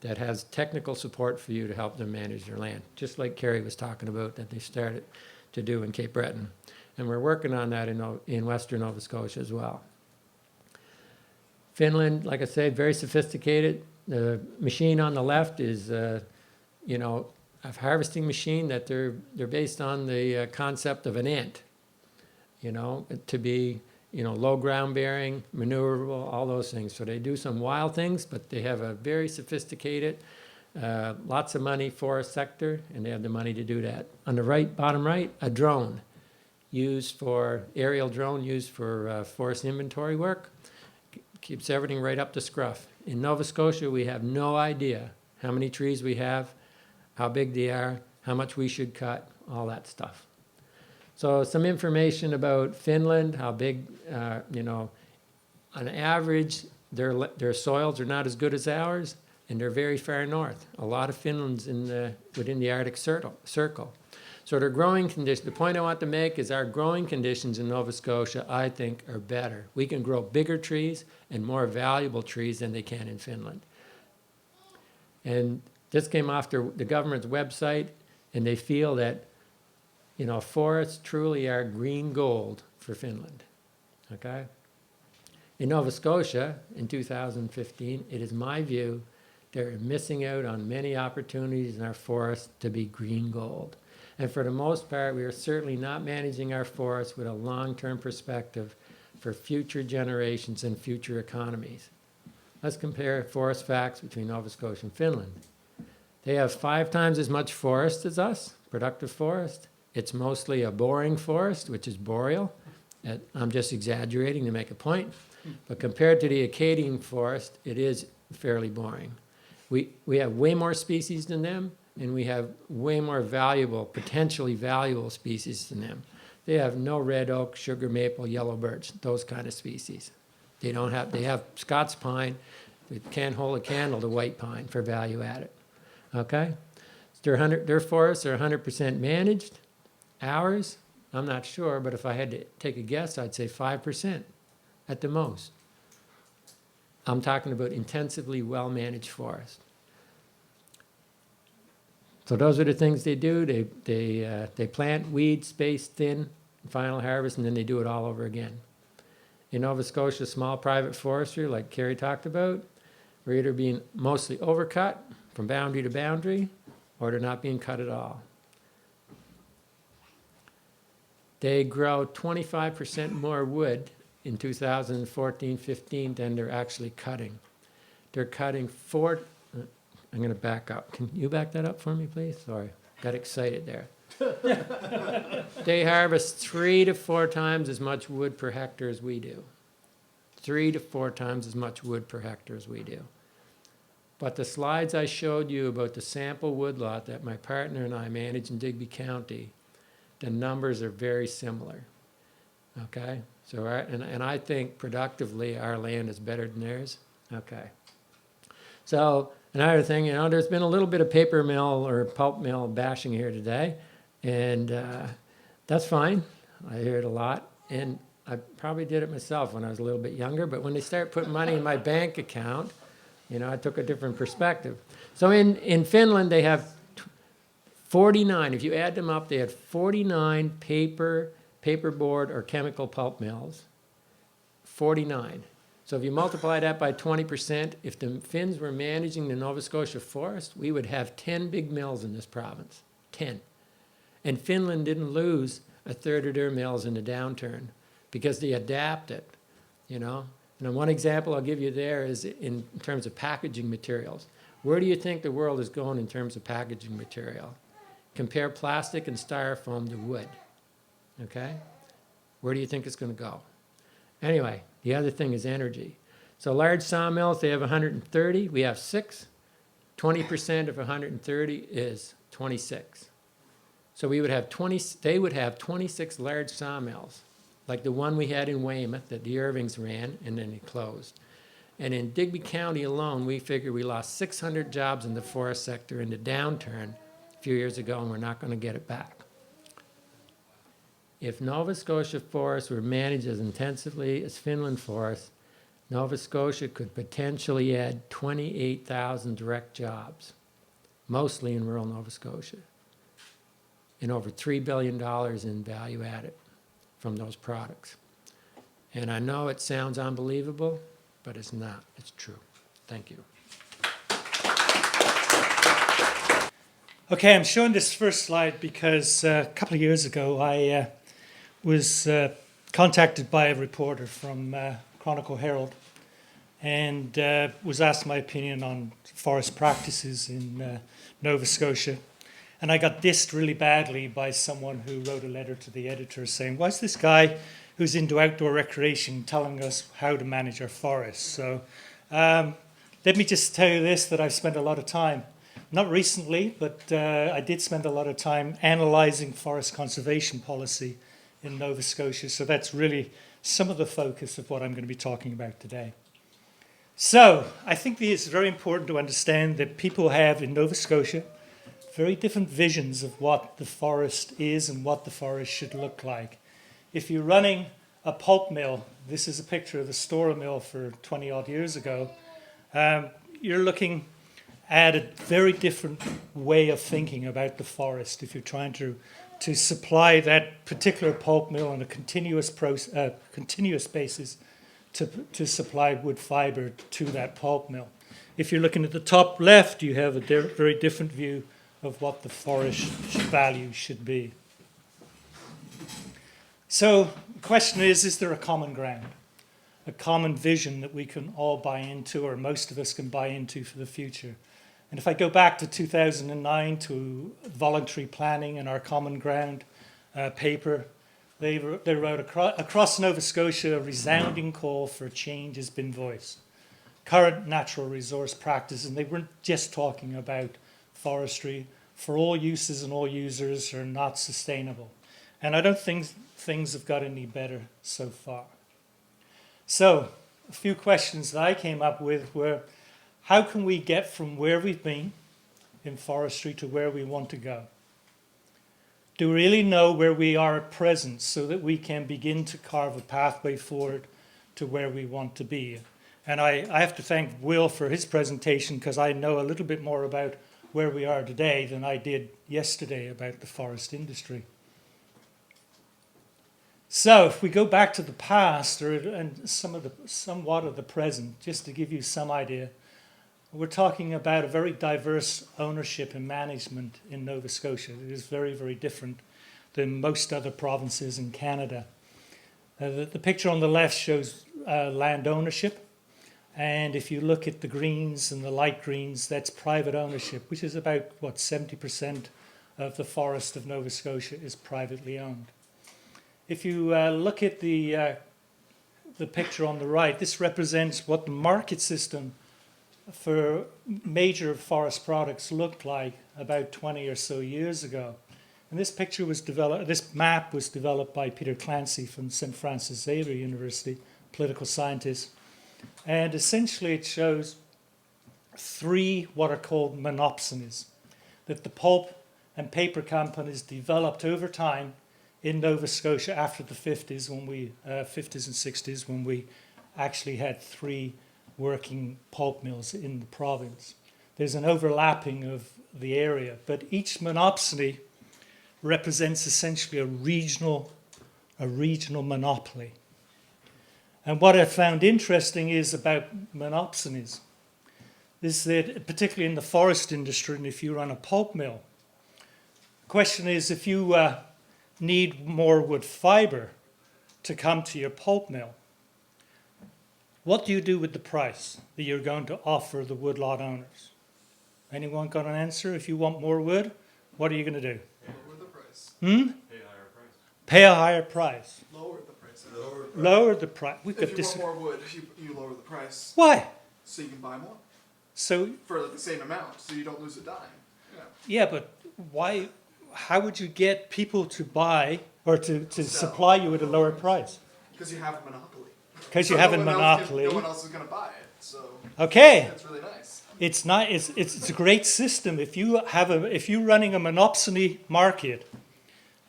that has technical support for you to help them manage their land, just like Kari was talking about that they started to do in Cape Breton. And we're working on that in Western Nova Scotia as well. Finland, like I said, very sophisticated. The machine on the left is, a harvesting machine that they're based on the concept of an ant, to be, low ground bearing, maneuverable, all those things. So they do some wild things, but they have a very sophisticated, lots of money forest sector, and they have the money to do that. On the right, bottom right, a drone aerial drone used for forest inventory work. Keeps everything right up to scruff. In Nova Scotia, we have no idea how many trees we have, how big they are, how much we should cut, all that stuff. So some information about Finland, how big, on average, their soils are not as good as ours, and they're very far north. A lot of Finland's within the Arctic Circle. So their growing conditions, the point I want to make is our growing conditions in Nova Scotia, I think, are better. We can grow bigger trees and more valuable trees than they can in Finland. And this came off the government's website, and they feel that, forests truly are green gold for Finland, okay? In Nova Scotia, in 2015, it is my view they're missing out on many opportunities in our forests to be green gold. And for the most part, we are certainly not managing our forests with a long-term perspective for future generations and future economies. Let's compare forest facts between Nova Scotia and Finland. They have 5 times as much forest as us, productive forest. It's mostly a boring forest, which is boreal. I'm just exaggerating to make a point. But compared to the Acadian forest, it is fairly boring. We have way more species than them, and we have way more potentially valuable species than them. They have no red oak, sugar maple, yellow birch, those kind of species. They have Scots pine, that can't hold a candle to white pine for value added. Okay? Their forests are 100% managed. Ours, I'm not sure, but if I had to take a guess, I'd say 5% at the most. I'm talking about intensively well-managed forest. So those are the things they do. They plant, weed, space, thin, final harvest, and then they do it all over again. In Nova Scotia, small private forestry, like Kari talked about, we're either being mostly overcut from boundary to boundary, or they're not being cut at all. They grow 25% more wood in 2014-15 than they're actually cutting. They're cutting I'm going to back up. Can you back that up for me, please? Sorry, got excited there. They harvest 3 to 4 times as much wood per hectare as we do. 3 to 4 times as much wood per hectare as we do. But the slides I showed you about the sample woodlot that my partner and I manage in Digby County, the numbers are very similar. Okay? So, and I think productively our land is better than theirs. Okay. So, another thing, there's been a little bit of paper mill or pulp mill bashing here today, and that's fine. I hear it a lot, and I probably did it myself when I was a little bit younger, but when they start putting money in my bank account, I took a different perspective. So in Finland, they have 49, if you add them up, they had 49 paperboard, or chemical pulp mills. 49. So if you multiply that by 20%, if the Finns were managing the Nova Scotia forest, we would have 10 big mills in this province. 10. And Finland didn't lose a third of their mills in the downturn because they adapted, And one example I'll give you there is in terms of packaging materials. Where do you think the world is going in terms of packaging material? Compare plastic and styrofoam to wood, okay? Where do you think it's going to go? Anyway, the other thing is energy. So large sawmills, they have 130. We have 6. 20% of 130 is 26. So we would have they would have 26 large sawmills, like the one we had in Weymouth that the Irvings ran, and then it closed. And in Digby County alone, we figure we lost 600 jobs in the forest sector in the downturn a few years ago, and we're not going to get it back. if Nova Scotia forests were managed as intensively as Finland forests, Nova Scotia could potentially add 28,000 direct jobs, mostly in rural Nova Scotia, and over $3 billion in value added from those products. And I know it sounds unbelievable, but it's not. It's true. Thank you. Okay, I'm showing this first slide because a couple of years ago I was contacted by a reporter from Chronicle Herald and was asked my opinion on forest practices in Nova Scotia. And I got dissed really badly by someone who wrote a letter to the editor saying, why's this guy who's into outdoor recreation telling us how to manage our forests? So let me just tell you this, that I've spent a lot of time, not recently, but I did spend a lot of time analysing forest conservation policy in Nova Scotia. So that's really some of the focus of what I'm going to be talking about today. So I think it's very important to understand that people have in Nova Scotia very different visions of what the forest is and what the forest should look like. If you're running a pulp mill, this is a picture of the Stora mill for 20 odd years ago, you're looking at a very different way of thinking about the forest if you're trying to supply that particular pulp mill on a continuous basis to supply wood fibre to that pulp mill. If you're looking at the top left, you have a very different view of what the forest value should be. So the question is there a common ground, a common vision that we can all buy into, or most of us can buy into for the future? And if I go back to 2009 to voluntary planning and our common ground paper, they wrote across Nova Scotia, a resounding call for change has been voiced. Current natural resource practices, and they weren't just talking about forestry, for all uses and all users are not sustainable. And I don't think things have got any better so far. So a few questions that I came up with were, how can we get from where we've been in forestry to where we want to go? Do we really know where we are at present so that we can begin to carve a pathway forward to where we want to be? And I have to thank Will for his presentation because I know a little bit more about where we are today than I did yesterday about the forest industry. So if we go back to the past and somewhat of the present, just to give you some idea, we're talking about a very diverse ownership and management in Nova Scotia. It is very, very different than most other provinces in Canada. The picture on the left shows land ownership. And if you look at the greens and the light greens, that's private ownership, which is about, 70% of the forest of Nova Scotia is privately owned. If you look at the picture on the right, this represents what the market system for major forest products looked like about 20 or so years ago. And this map was developed by Peter Clancy from St. Francis Xavier University, political scientist. And essentially it shows three what are called monopsonies that the pulp and paper companies developed over time in Nova Scotia after the 50s, 50s and 60s, when we actually had three working pulp mills in the province. There's an overlapping of the area, but each monopsony represents essentially a regional monopoly. And what I found interesting is about monopsonies is that, particularly in the forest industry, and if you run a pulp mill, the question is if you need more wood fibre to come to your pulp mill, what do you do with the price that you're going to offer the woodlot owners? Anyone got an answer? If you want more wood, what are you going to do? Lower the price. Pay a higher price. Pay a higher price. Lower the price. Lower the price. If you want more wood, you lower the price. Why? So you can buy more. So For like the same amount, so you don't lose a dime. yeah, but why? How would you get people to buy or to supply you at a lower price? Because you have a monopoly. Because you So have a no one monopoly. no one else is going to buy it. So Okay. that's really nice. It's not. It's a great system. If you're running a monopsony market,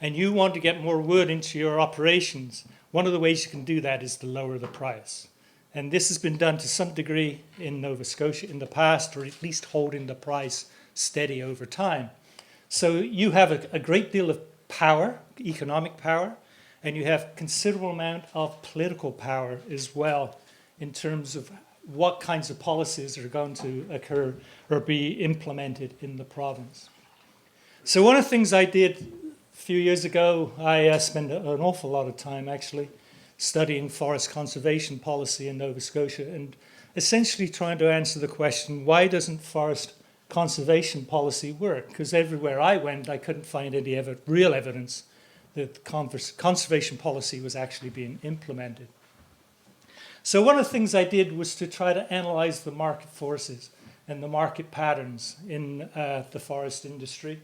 and you want to get more wood into your operations, one of the ways you can do that is to lower the price. And this has been done to some degree in Nova Scotia in the past, or at least holding the price steady over time. So you have a great deal of power, economic power, and you have considerable amount of political power as well in terms of what kinds of policies are going to occur or be implemented in the province. So one of the things I did a few years ago, I spent an awful lot of time actually studying forest conservation policy in Nova Scotia and essentially trying to answer the question, why doesn't forest conservation policy work? Because everywhere I went, I couldn't find any real evidence that conservation policy was actually being implemented. So one of the things I did was to try to analyze the market forces and the market patterns in the forest industry.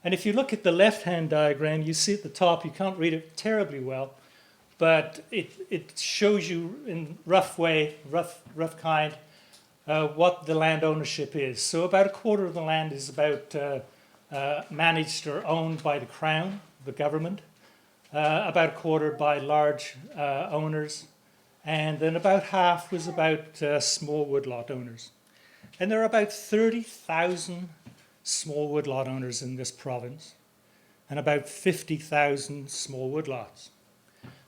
And if you look at the left-hand diagram, you see at the top, you can't read it terribly well, but it shows you in rough kind, what the land ownership is. So about a quarter of the land is about managed or owned by the Crown, the government, about a quarter by large owners, and then about half was about small woodlot owners. And there are about 30,000 small woodlot owners in this province, and about 50,000 small woodlots.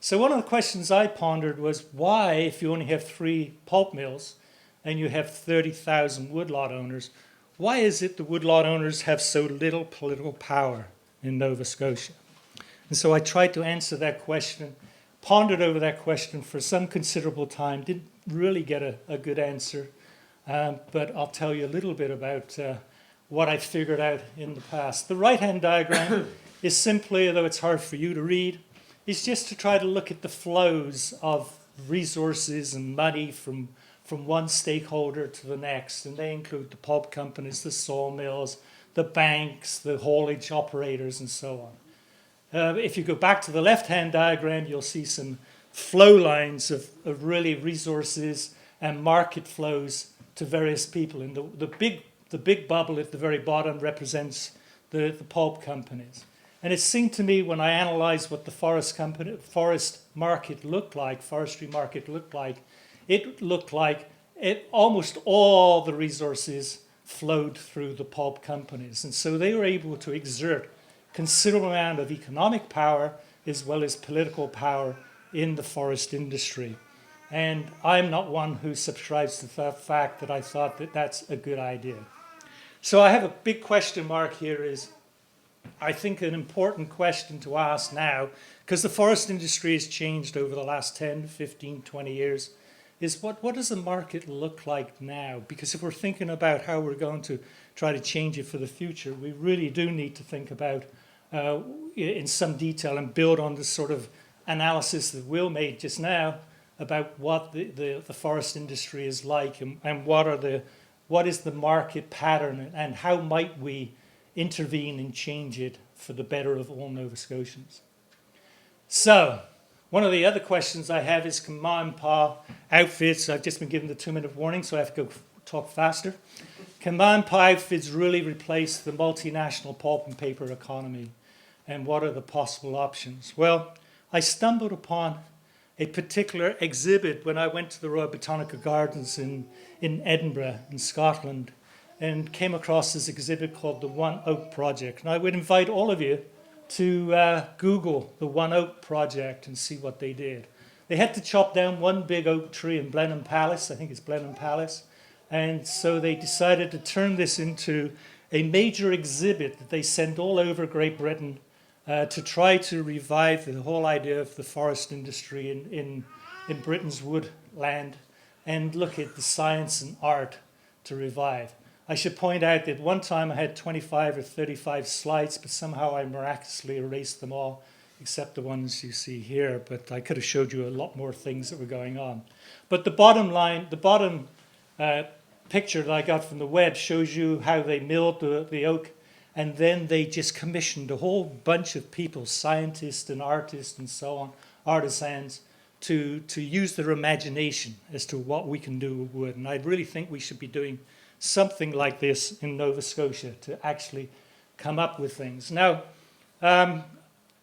So one of the questions I pondered was why, if you only have 3 pulp mills and you have 30,000 woodlot owners, why is it the woodlot owners have so little political power in Nova Scotia? And so I tried to answer that question, pondered over that question for some considerable time, didn't really get a good answer, but I'll tell you a little bit about what I figured out in the past. The right-hand diagram is simply, though it's hard for you to read, is just to try to look at the flows of resources and money from one stakeholder to the next. And they include the pulp companies, the sawmills, the banks, the haulage operators, and so on. If you go back to the left-hand diagram, you'll see some flow lines of really resources and market flows to various people. And the big bubble at the very bottom represents the pulp companies. And it seemed to me when I analyzed what the forest market looked like, forestry market looked like, it looked like almost all the resources flowed through the pulp companies. And so they were able to exert considerable amount of economic power as well as political power in the forest industry. And I'm not one who subscribes to the fact that I thought that that's a good idea. So I have a big question mark here is, I think an important question to ask now, because the forest industry has changed over the last 10, 15, 20 years, is what does the market look like now? Because if we're thinking about how we're going to try to change it for the future, we really do need to think about in some detail and build on this sort of analysis that Will made just now about what the forest industry is like and what is the market pattern and how might we intervene and change it for the better of all Nova Scotians. So, one of the other questions I have is, can Ma and Pa outfits, I've just been given the 2-minute warning, so I have to go talk faster. Can Ma and Pa outfits really replace the multinational pulp and paper economy? And what are the possible options? Well, I stumbled upon a particular exhibit when I went to the Royal Botanical Gardens in Edinburgh, in Scotland, and came across this exhibit called the One Oak Project. And I would invite all of you to Google the One Oak Project and see what they did. They had to chop down one big oak tree in Blenheim Palace, I think it's Blenheim Palace, and so they decided to turn this into a major exhibit that they sent all over Great Britain to try to revive the whole idea of the forest industry in Britain's woodland and look at the science and art to revive. I should point out that one time I had 25 or 35 slides, but somehow I miraculously erased them all, except the ones you see here. But I could have showed you a lot more things that were going on. But the bottom line, the bottom picture that I got from the web shows you how they milled the oak, and then they just commissioned a whole bunch of people, scientists and artists and so on, artisans, to use their imagination as to what we can do with wood. And I really think we should be doing something like this in Nova Scotia to actually come up with things. Now,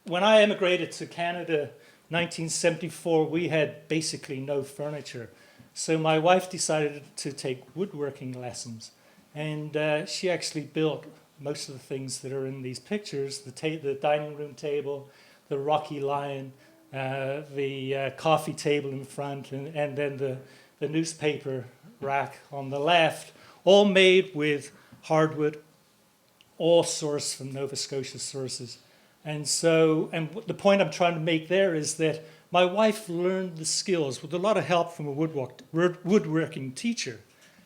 when I emigrated to Canada, 1974, we had basically no furniture. So my wife decided to take woodworking lessons, and she actually built most of the things that are in these pictures: the dining room table, the rocky lion, the coffee table in front, and then the newspaper rack on the left, all made with hardwood, all sourced from Nova Scotia sources. And so, and the point I'm trying to make there is that my wife learned the skills with a lot of help from a woodworking teacher,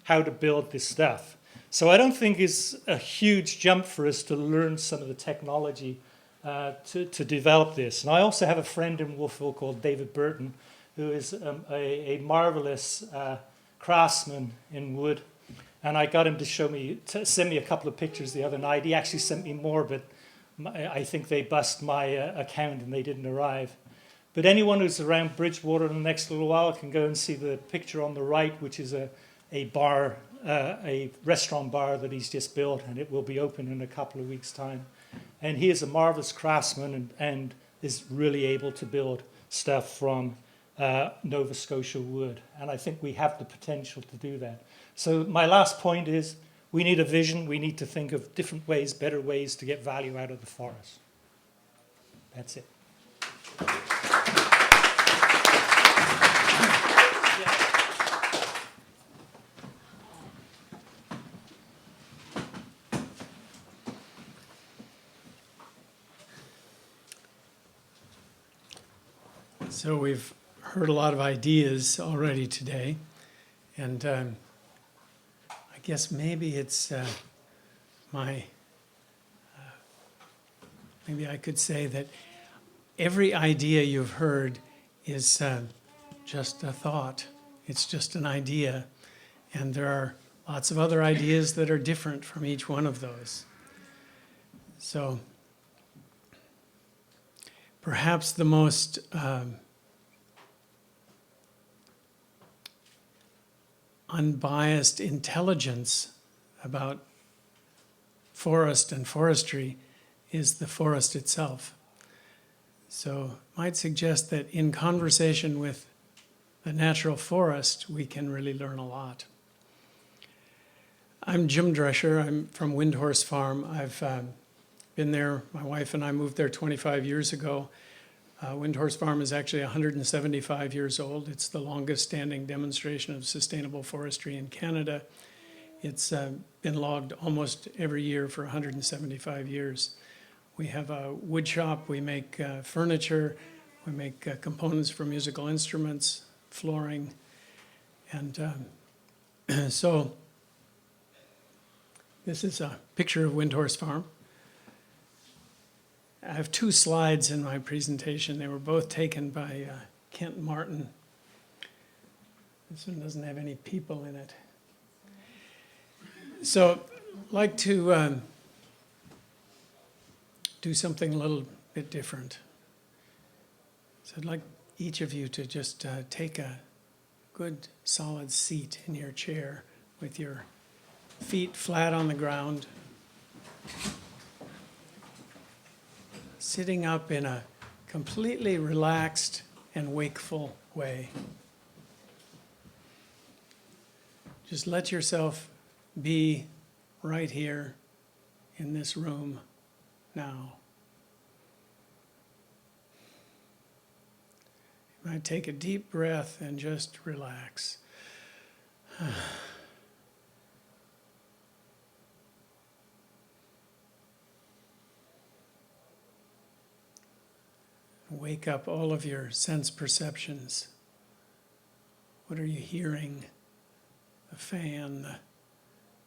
how to build this stuff. So I don't think it's a huge jump for us to learn some of the technology to develop this. And I also have a friend in Wolfville called David Burton, who is a marvelous craftsman in wood. And I got him to send me a couple of pictures the other night. He actually sent me more, but I think they bust my account and they didn't arrive. But anyone who's around Bridgewater in the next little while can go and see the picture on the right, which is a bar, a restaurant bar that he's just built, and it will be open in a couple of weeks' time. And he is a marvelous craftsman and is really able to build stuff from Nova Scotia wood. And I think we have the potential to do that. So my last point is, we need a vision. We need to think of different ways, better ways to get value out of the forest. That's it. So we've heard a lot of ideas already today, and I guess maybe it's maybe I could say that every idea you've heard is just a thought. It's just an idea, and there are lots of other ideas that are different from each one of those. So perhaps the most unbiased intelligence about forest and forestry is the forest itself. So I might suggest that in conversation with the natural forest, we can really learn a lot. I'm Jim Drescher. I'm from Windhorse Farm. I've been there. My wife and I moved there 25 years ago. Windhorse Farm is actually 175 years old. It's the longest standing demonstration of sustainable forestry in Canada. It's been logged almost every year for 175 years. We have a wood shop. We make furniture. We make components for musical instruments, flooring. And so this is a picture of Windhorse Farm. I have two slides in my presentation. They were both taken by Kent Martin. This one doesn't have any people in it. So I'd like to do something a little bit different. So I'd like each of you to just take a good solid seat in your chair with your feet flat on the ground, sitting up in a completely relaxed and wakeful way. Just let yourself be right here in this room now. You might take a deep breath and just relax. Wake up all of your sense perceptions. What are you hearing? The fan, the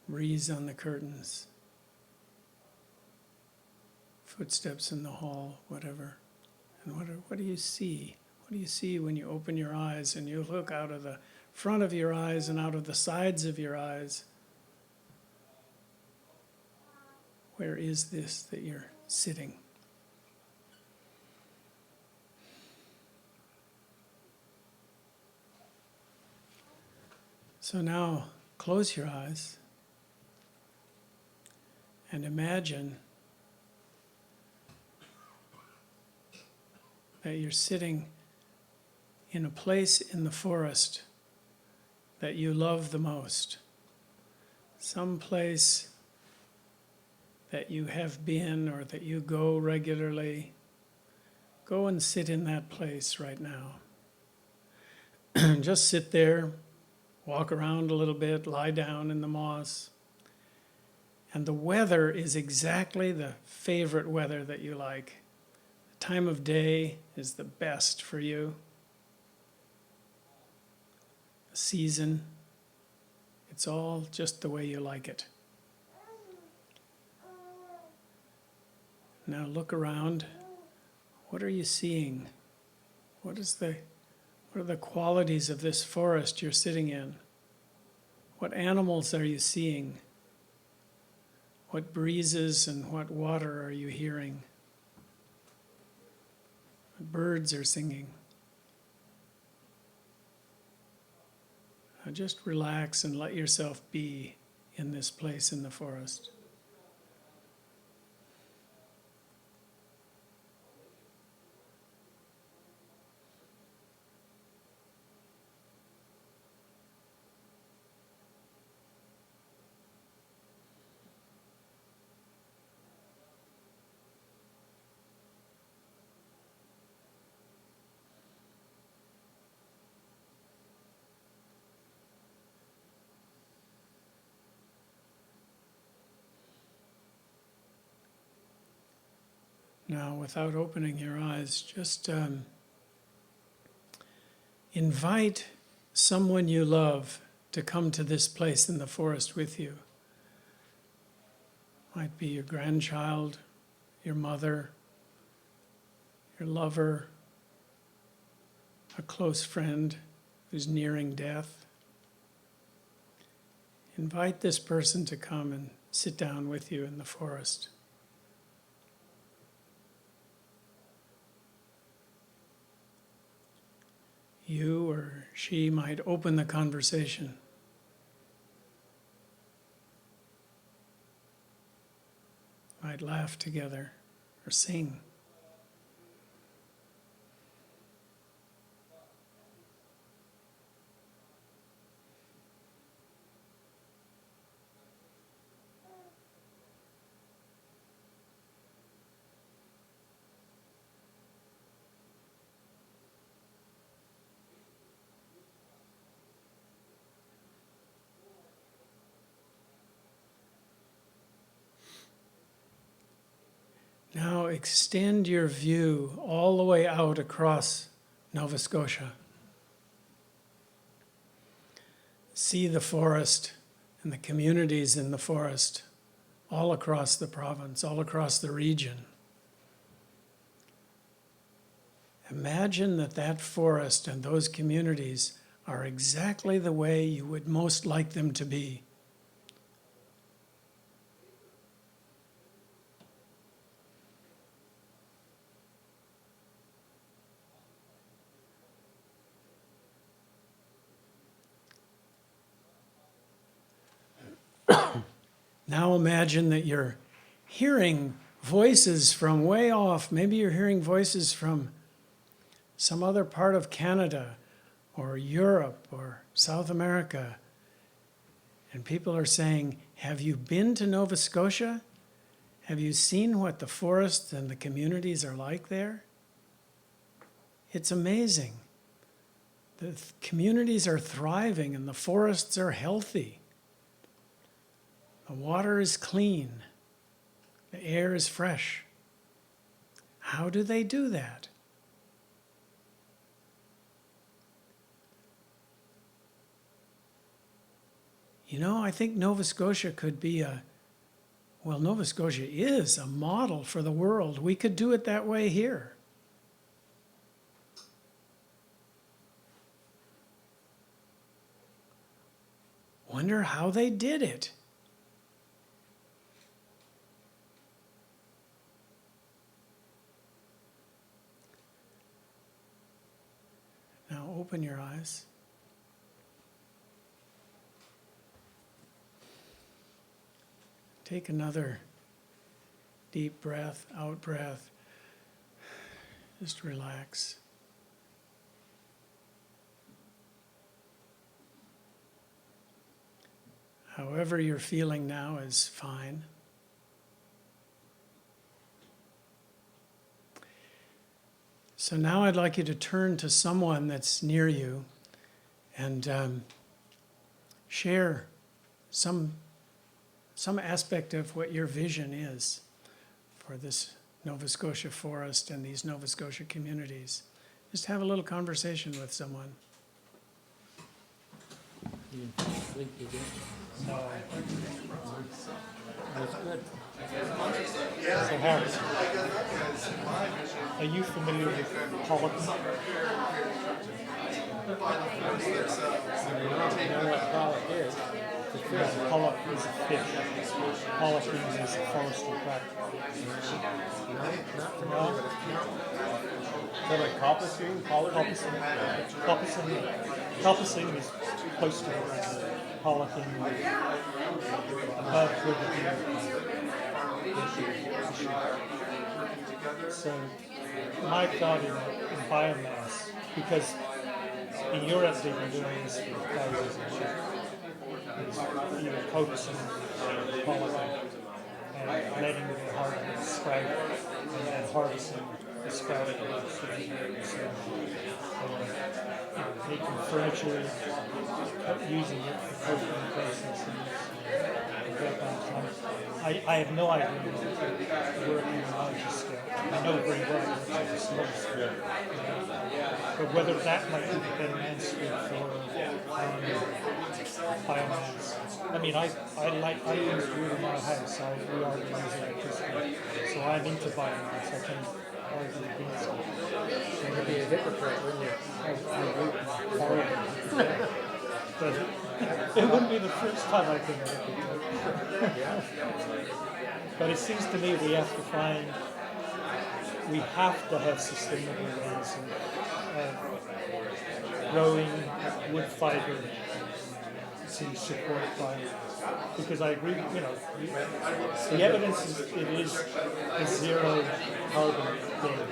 breeze on the curtains, footsteps in the hall, whatever. And what do you see? What do you see when you open your eyes and you look out of the front of your eyes and out of the sides of your eyes? Where is this that you're sitting? So now close your eyes and imagine that you're sitting in a place in the forest that you love the most, some place that you have been or that you go regularly. Go and sit in that place right now. Just sit there, walk around a little bit, lie down in the moss. And the weather is exactly the favorite weather that you like. The time of day is the best for you. The season, it's all just the way you like it. Now look around. What are you seeing? What are the qualities of this forest you're sitting in? What animals are you seeing? What breezes and what water are you hearing? What birds are singing? Now just relax and let yourself be in this place in the forest. Now, without opening your eyes, just invite someone you love to come to this place in the forest with you. Might be your grandchild, your mother, your lover, a close friend who's nearing death. Invite this person to come and sit down with you in the forest. You or she might open the conversation. Might laugh together or sing. Now extend your view all the way out across Nova Scotia. See the forest and the communities in the forest all across the province, all across the region. Imagine that forest and those communities are exactly the way you would most like them to be. Now imagine that you're hearing voices from way off. Maybe you're hearing voices from some other part of Canada or Europe or South America. And people are saying, have you been to Nova Scotia? Have you seen what the forests and the communities are like there? It's amazing. The communities are thriving and the forests are healthy. The water is clean. The air is fresh. How do they do that? You know, I think Nova Scotia could be Nova Scotia is a model for the world. We could do it that way here. Wonder how they did it. Now open your eyes. Take another deep breath, out breath. Just relax. However you're feeling now is fine. So now I'd like you to turn to someone that's near you and share some aspect of what your vision is for this Nova Scotia forest and these Nova Scotia communities. Just have a little conversation with someone. That's good. So Harry, are you familiar with pollock? I know what pollock is. Yeah, pollock is a fish. Pollock is a forestry practice. Not from No? Is that like coppicing, Coppicing is close to pollocking above So my thought in biomass, because in Europe they've been doing this for thousands of years, is either coaxing pollocking and letting the hardwood sprout and then harvesting the sprouted wood. Making furniture, using it for coating processes. I have no idea what to work on a larger scale. I know very well it's at a small scale. But whether that might be the better answer for biomass. I mean, I use wood in my house. We already use electricity. So I'm into biomass. I can argue against it. You'd be a hypocrite, wouldn't you? Horrible. But it wouldn't be the first time I think of it. But it seems to me we have to have sustainable ways of growing wood fiber to support biomass. Because I agree, the evidence is it is a zero carbon game.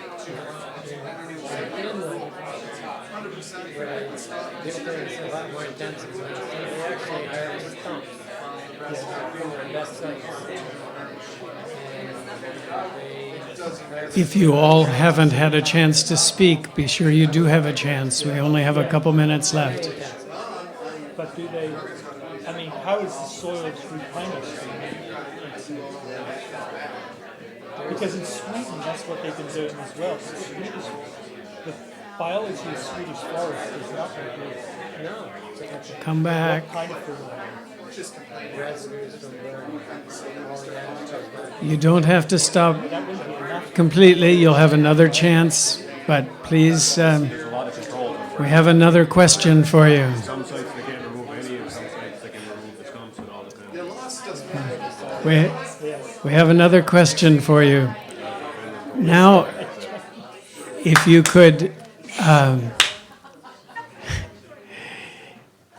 Where it's a lot more intensive. They actually harvest stumps from their best sites. If you all haven't had a chance to speak, be sure you do have a chance. We only have a couple minutes left. But do they, I mean, how is the soil replenished? Because in Sweden, that's what they've been doing as well. The biology of Swedish forest is not very good. No. Come back. What kind of fertilizer? Residues from burning. You don't have to stop That wouldn't be enough. completely. You'll have another chance, but please, There's a lot of control. we have another question for you. Some sites they can't remove any, and some sites they can remove the stumps and all the things. Your loss doesn't matter. We have another question for you. Now, if you could,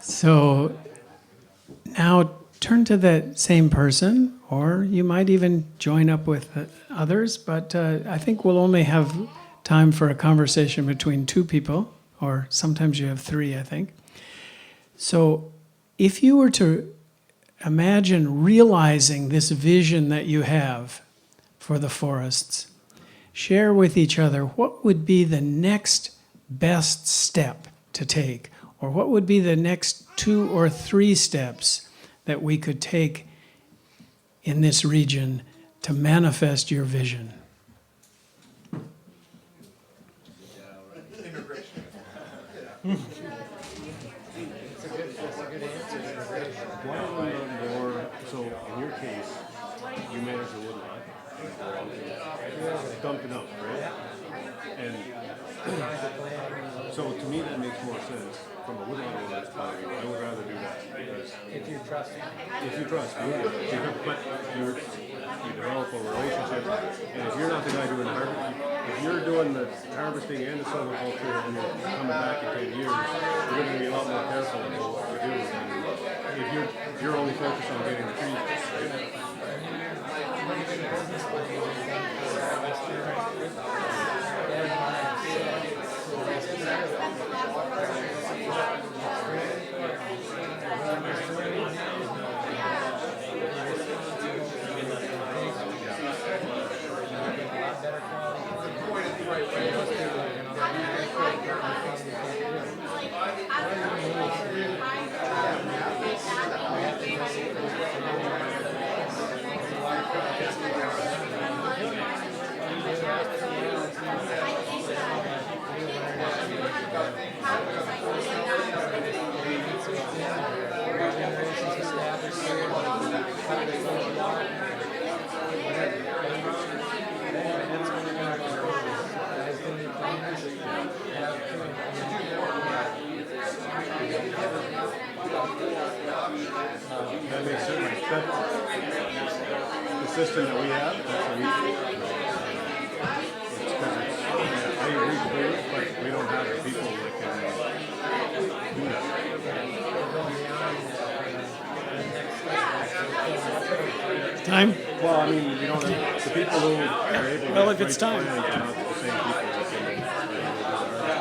so now turn to the same person, or you might even join up with others, but I think we'll only have time for a conversation between two people, or sometimes you have three, I think. So if you were to imagine realizing this vision that you have for the forests, share with each other what would be the next best step to take, or what would be the next 2 or 3 steps that we could take in this region to manifest your vision. Why don't we learn more? So in your case, you manage a woodlot, dump it up, right? And so to me that makes more sense from a woodlot owner's point of view. I would rather do that because If you trust me. if you trust me, but you develop a relationship, and if you're not the guy doing the harvesting, if you're doing the harvesting and the silviculture and you're coming back in 10 years, you're going to be a lot more careful about what you do. And if you're only focused on getting the trees, right? That makes sense. The system that we have, that's what I agree with you, but we don't have the people that can do that. Time? Well, I mean, you don't have the people who are able to. Well, if it's time. Are not the same people that can.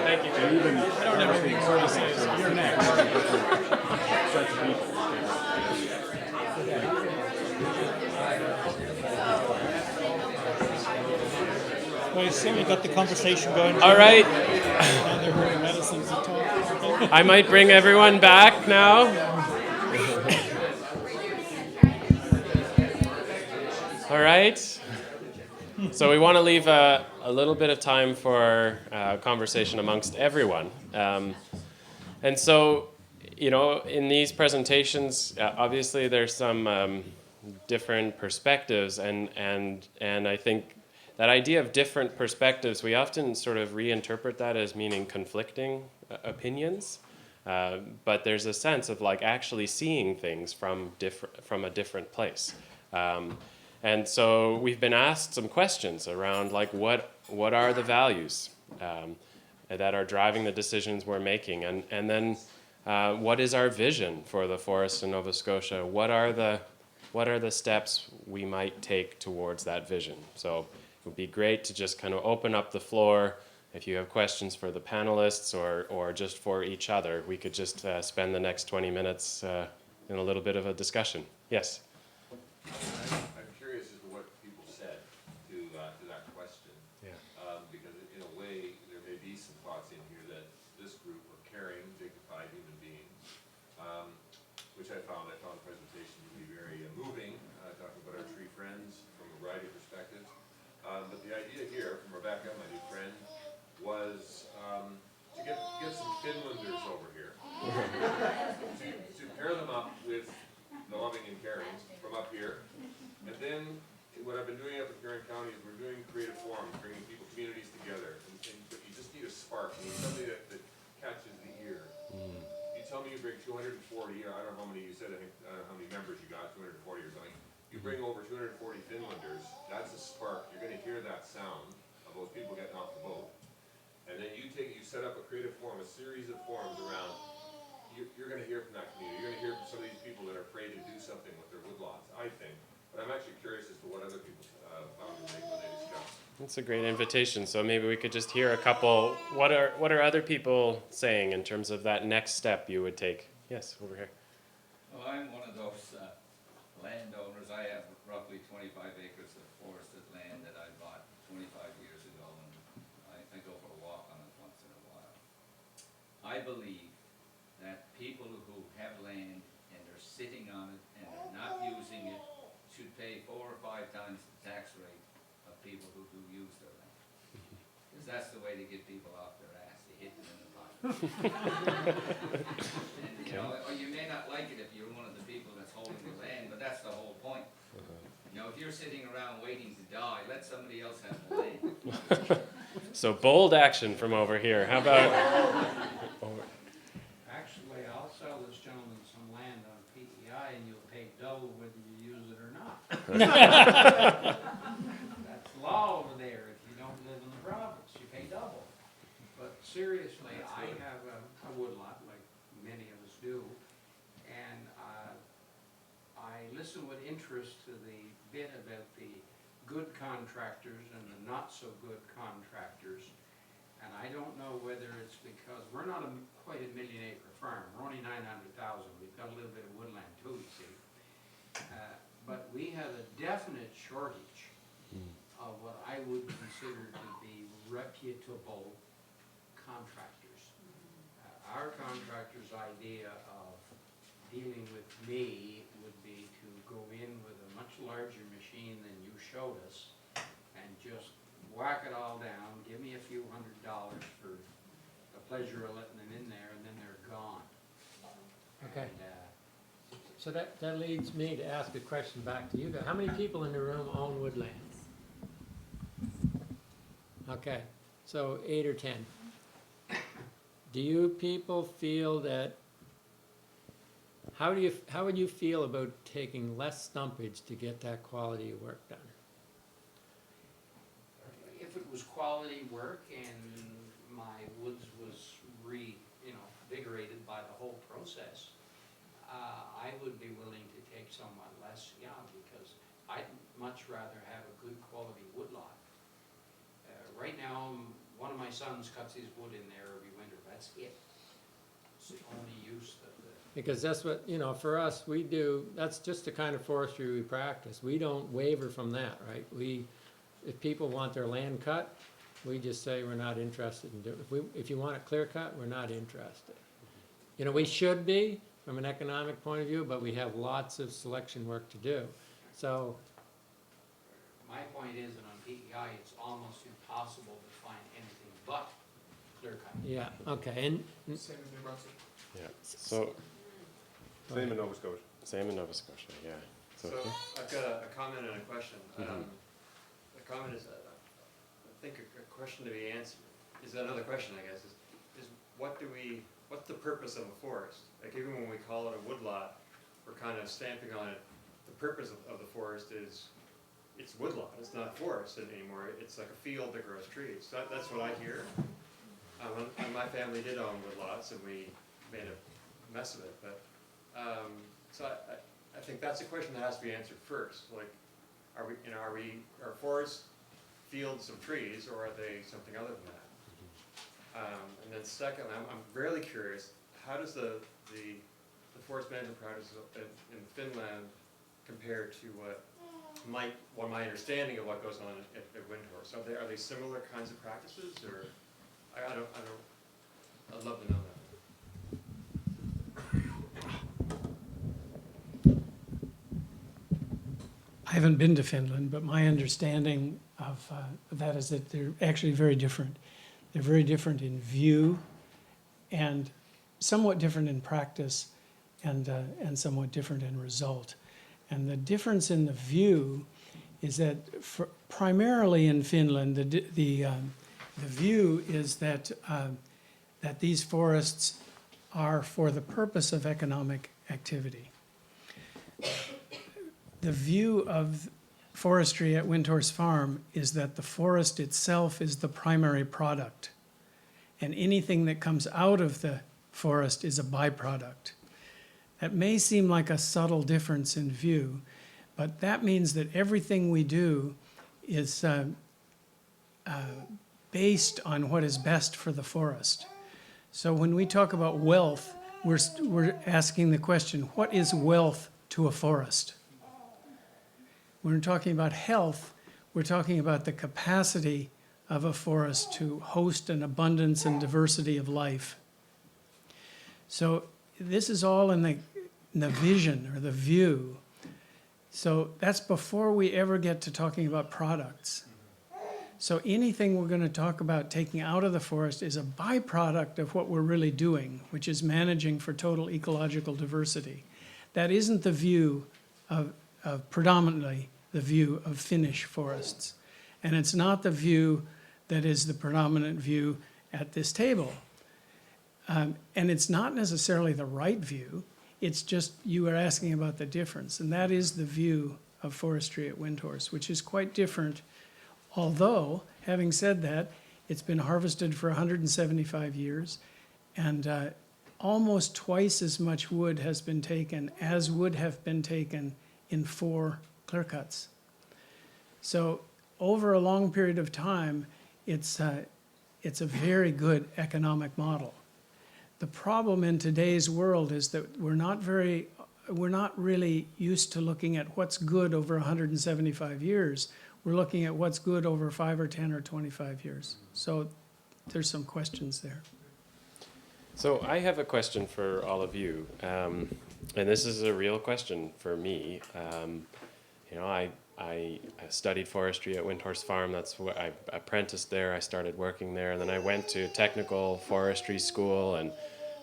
Thank you. And even I don't have anything more to say. You're next. Such people. Well, so we got the conversation going. All right. Now they're wearing medicines to talk. I might bring everyone back now. All right. So we want to leave a little bit of time for conversation amongst everyone. And so, you know, in these presentations, obviously there's some different perspectives, and I think that idea of different perspectives, we often sort of reinterpret that as meaning conflicting opinions. But there's a sense of like actually seeing things from a different place. And so we've been asked some questions around like what are the values that are driving the decisions we're making, and then what is our vision for the forests in Nova Scotia? What are the steps we might take towards that vision? So it would be great to just kind of open up the floor. If you have questions for the panelists or just for each other, we could just spend the next 20 minutes in a little bit of a discussion. Yes? I'm curious as to what people said to that question. Yeah. Because in a way, there may be some thoughts in here that this group are caring, dignified human beings, which I found the presentation to be very moving, talking about our tree friends from a variety of perspectives. But the idea here from Rebecca, my new friend, was to get some Finlanders over here, to pair them up with the loving and caring from up here. And then what I've been doing up in Karen County is we're doing creative forums, bringing communities together. But you just need a spark. You need something that catches the ear. You tell me you bring 240, I don't know how many you said, I don't know how many members you got, 240 or something. You bring over 240 Finlanders, that's a spark. You're going to hear that sound of those people getting off the boat. And then you set up a creative forum, a series of forums around. You're going to hear from that community. You're going to hear from some of these people that are afraid to do something with their woodlots, I think. But I'm actually curious as to what other people found to make when they discuss. That's a great invitation. So maybe we could just hear a couple. What are other people saying in terms of that next step you would take? Yes, over here. Well, I'm one of those landowners. I have roughly 25 acres of forested land that I bought 25 years ago, and I go for a walk on it once in a while. I believe that people who have land and are sitting on it and are not using it should pay 4 or 5 times the tax rate of people who do use their land. Because that's the way to get people off their ass. They hit them in the pocket. And, you know, or you may not like it if you're one of the people that's holding the land, but that's the whole point. You know, if you're sitting around waiting to die, let somebody else have the land. So bold action from over here. How about? Actually, I'll sell this gentleman some land on PEI and you'll pay double whether you use it or not. That's law over there. If you don't live in the province, you pay double. But seriously, I have a woodlot, like many of us do, and I listen with interest to the bit about the good contractors and the not so good contractors. And I don't know whether it's because, we're not quite a 1,000,000 acre farm, we're only 900,000, we've got a little bit of woodland too, you see. But we have a definite shortage of what I would consider to be reputable contractors. Our contractor's idea of dealing with me would be to go in with a much larger machine than you showed us and just whack it all down, give me a few $100 for the pleasure of letting them in there, and then they're gone. Okay. And, So that leads me to ask a question back to you guys. How many people in the room own woodlands? Okay, so 8 or 10. Do you people feel that, how would you feel about taking less stumpage to get that quality of work done? if it was quality work and my woods was invigorated by the whole process, I would be willing to take somewhat less, yeah, because I'd much rather have a good quality woodlot. Right now, one of my sons cuts his wood in there every winter, that's it. It's the only use that Because that's what, for us, we do, that's just the kind of forestry we practice. We don't waver from that, right? If people want their land cut, we just say we're not interested in doing, if you want it clear cut, we're not interested. We should be, from an economic point of view, but we have lots of selection work to do. So, my point is that on PEI, it's almost impossible to find anything but clear cut. yeah, okay, and, Yeah, so, Same in Nova Scotia. same in Nova Scotia, yeah. So I've got a comment and a question. The comment is, I think a question to be answered, is another question, I guess, is what's the purpose of a forest? Like even when we call it a woodlot, we're kind of stamping on it, the purpose of the forest is, it's woodlot, it's not forest anymore, it's like a field that grows trees. That's what I hear. And my family did own woodlots and we made a mess of it, but so I think that's a question that has to be answered first. Like, are forests fields of trees, or are they something other than that? And then second, I'm really curious, how does the forest management practices in Finland compare to what my understanding of what goes on at Windhorse? Are they similar kinds of practices, or I'd love to know that. I haven't been to Finland, but my understanding of that is that they're actually very different. They're very different in view and somewhat different in practice and somewhat different in result. And the difference in the view is that primarily in Finland, the view is that these forests are for the purpose of economic activity. The view of forestry at Windhorse Farm is that the forest itself is the primary product, and anything that comes out of the forest is a byproduct. That may seem like a subtle difference in view, but that means that everything we do is based on what is best for the forest. So when we talk about wealth, we're asking the question, what is wealth to a forest? When we're talking about health, we're talking about the capacity of a forest to host an abundance and diversity of life. So this is all in the vision or the view. So that's before we ever get to talking about products. So anything we're going to talk about taking out of the forest is a byproduct of what we're really doing, which is managing for total ecological diversity. That isn't the view of predominantly the view of Finnish forests. And it's not the view that is the predominant view at this table. And it's not necessarily the right view, it's just you are asking about the difference. And that is the view of forestry at Windhorse, which is quite different. Although, having said that, it's been harvested for 175 years, and almost twice as much wood has been taken as would have been taken in 4 clear cuts. So over a long period of time, it's it's a very good economic model. The problem in today's world is that we're not really used to looking at what's good over 175 years. We're looking at what's good over 5 or 10 or 25 years. So there's some questions there. So I have a question for all of you, and this is a real question for me. I studied forestry at Windhorse Farm. That's what I apprenticed there. I started working there, and then I went to technical forestry school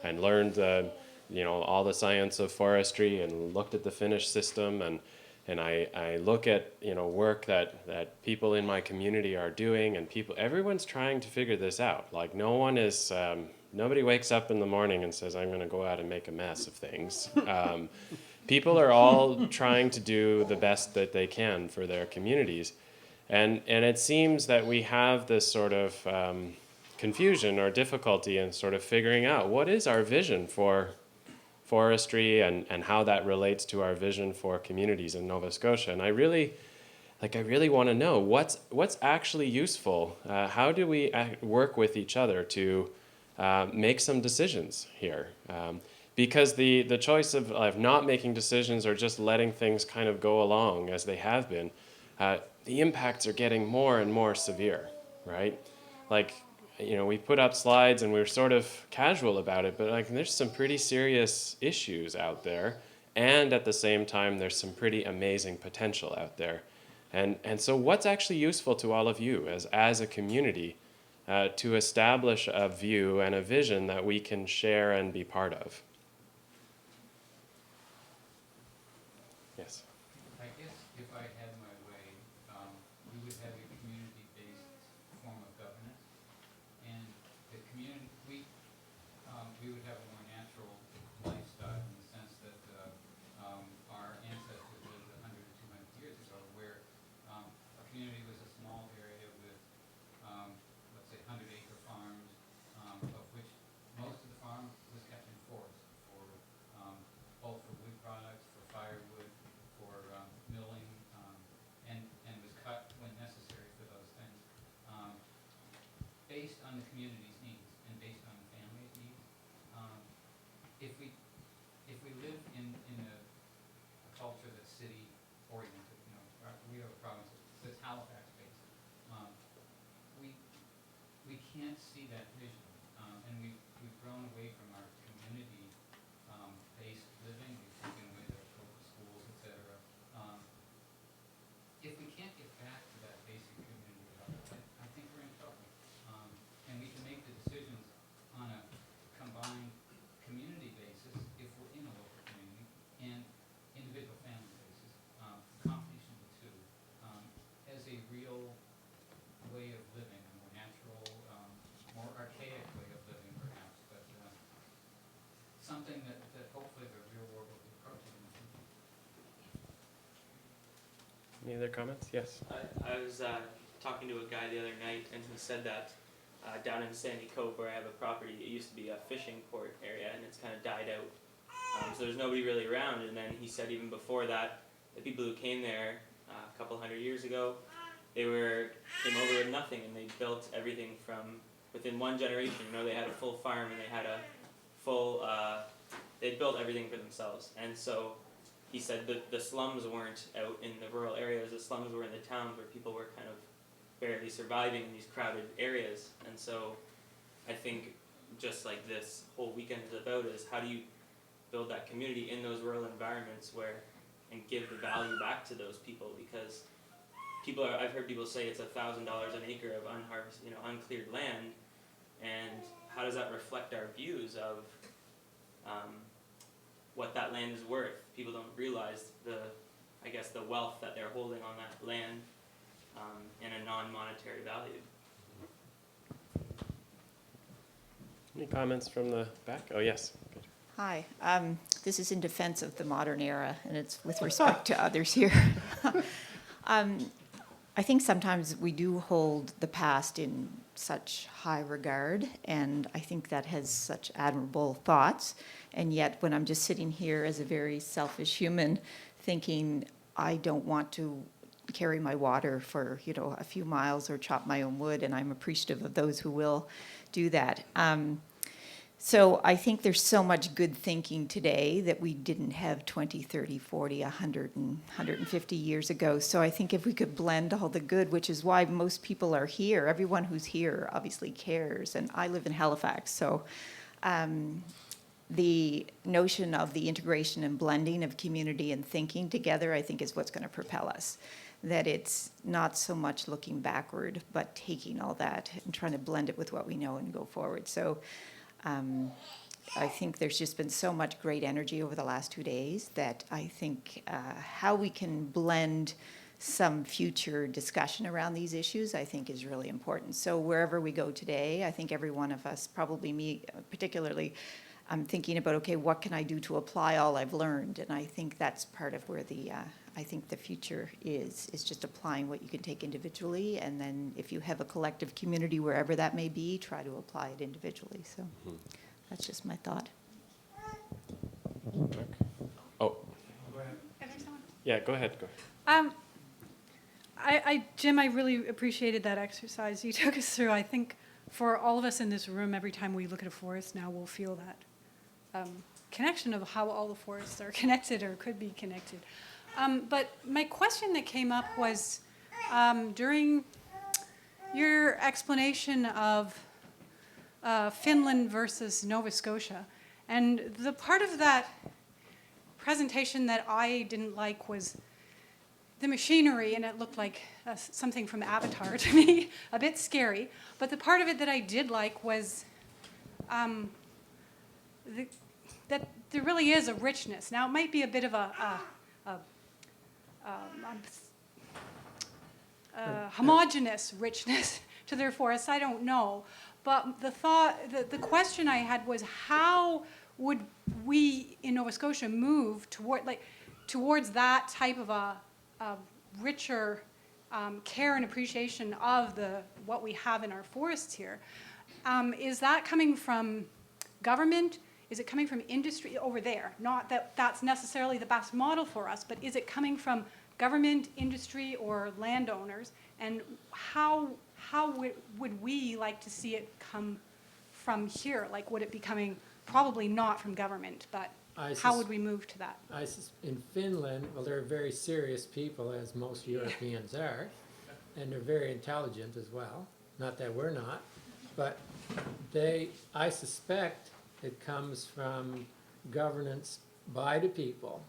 and learned all the science of forestry and looked at the Finnish system, and I look at work that people in my community are doing, and everyone's trying to figure this out. Like nobody wakes up in the morning and says, I'm going to go out and make a mess of things. People are all trying to do the best that they can for their communities. And it seems that we have this sort of confusion or difficulty in sort of figuring out what is our vision for forestry and how that relates to our vision for communities in Nova Scotia. And I really want to know what's actually useful. How do we work with each other to make some decisions here? Because the choice of not making decisions or just letting things kind of go along as they have been, the impacts are getting more and more severe, right? Like, we put up slides and we're sort of casual about it, but there's some pretty serious issues out there. And at the same time, there's some pretty amazing potential out there. And so what's actually useful to all of you as a community to establish a view and a vision that we can share and be part of? Yes. I guess if I had my way, we would have a community-based form of governance, and the community, we would have a more natural lifestyle in the sense that our ancestors lived 100 to 200 years ago, where a community was a small area with, let's say, 100-acre farms, of which most of the farm was kept in forest for both for wood products, for firewood, for milling, and was cut when necessary for those things, based on the community's needs and based on the family's needs. If we live in a culture that's city oriented, we have a province that's Halifax based. We can't see that vision, and we've grown away from our community based living. We've taken away the local schools, etc. If we can't get back to that basic community level, I think we're in trouble. And we can make the decisions on a combined community basis if we're in a local community and individual family basis, combination of the two, as a real way of living, a more natural, more archaic way of living perhaps, but something that hopefully the real world will be approaching in the future. Any other comments? Yes. I was talking to a guy the other night, and he said that down in Sandy Cove, where I have a property, it used to be a fishing port area, and it's kind of died out. So there's nobody really around. And then he said even before that, the people who came there a couple hundred years ago, came over with nothing, and they built everything from within one generation. They had a full farm, and they had a full. They built everything for themselves, and so. He said that the slums weren't out in the rural areas, the slums were in the towns where people were kind of barely surviving in these crowded areas. And so I think just like this whole weekend is about is how do you build that community in those rural environments and give the value back to those people, because I've heard people say it's $1,000 an acre of unharvested, uncleared land, and how does that reflect our views of what that land is worth? People don't realize the wealth that they're holding on that land in a non-monetary value. Any comments from the back? Oh, yes. Good. Hi, this is in defense of the modern era, and it's with respect to others here. I think sometimes we do hold the past in such high regard, and I think that has such admirable thoughts. And yet, when I'm just sitting here as a very selfish human, thinking I don't want to carry my water for, a few miles or chop my own wood, and I'm appreciative of those who will do that. So I think there's so much good thinking today that we didn't have 20, 30, 40, 100, and 150 years ago. So I think if we could blend all the good, which is why most people are here, everyone who's here obviously cares, and I live in Halifax, so the notion of the integration and blending of community and thinking together, I think, is what's going to propel us. That it's not so much looking backward, but taking all that and trying to blend it with what we know and go forward. So I think there's just been so much great energy over the last 2 days that I think how we can blend some future discussion around these issues, I think, is really important. So wherever we go today, I think every one of us, probably me particularly, I'm thinking about, okay, what can I do to apply all I've learned? And I think that's part of where I think the future is just applying what you can take individually, and then if you have a collective community, wherever that may be, try to apply it individually. So that's just my thought. Oh. Yeah, go ahead. Jim, I really appreciated that exercise you took us through. I think for all of us in this room, every time we look at a forest now, we'll feel that connection of how all the forests are connected or could be connected. But my question that came up was during your explanation of Finland versus Nova Scotia, and the part of that presentation that I didn't like was the machinery, and it looked like something from Avatar to me, a bit scary. But the part of it that I did like was that there really is a richness. Now, it might be a bit of a homogeneous richness to their forests, I don't know. But the question I had was, how would we in Nova Scotia move towards that type of a richer care and appreciation of what we have in our forests here? Is that coming from government? Is it coming from industry over there? Not that that's necessarily the best model for us, but is it coming from government, industry, or landowners? And how would we like to see it come from here? Like, would it be coming probably not from government, but how would we move to that? In Finland, well, they're very serious people, as most Europeans are, and they're very intelligent as well. Not that we're not, but I suspect it comes from governance by the people,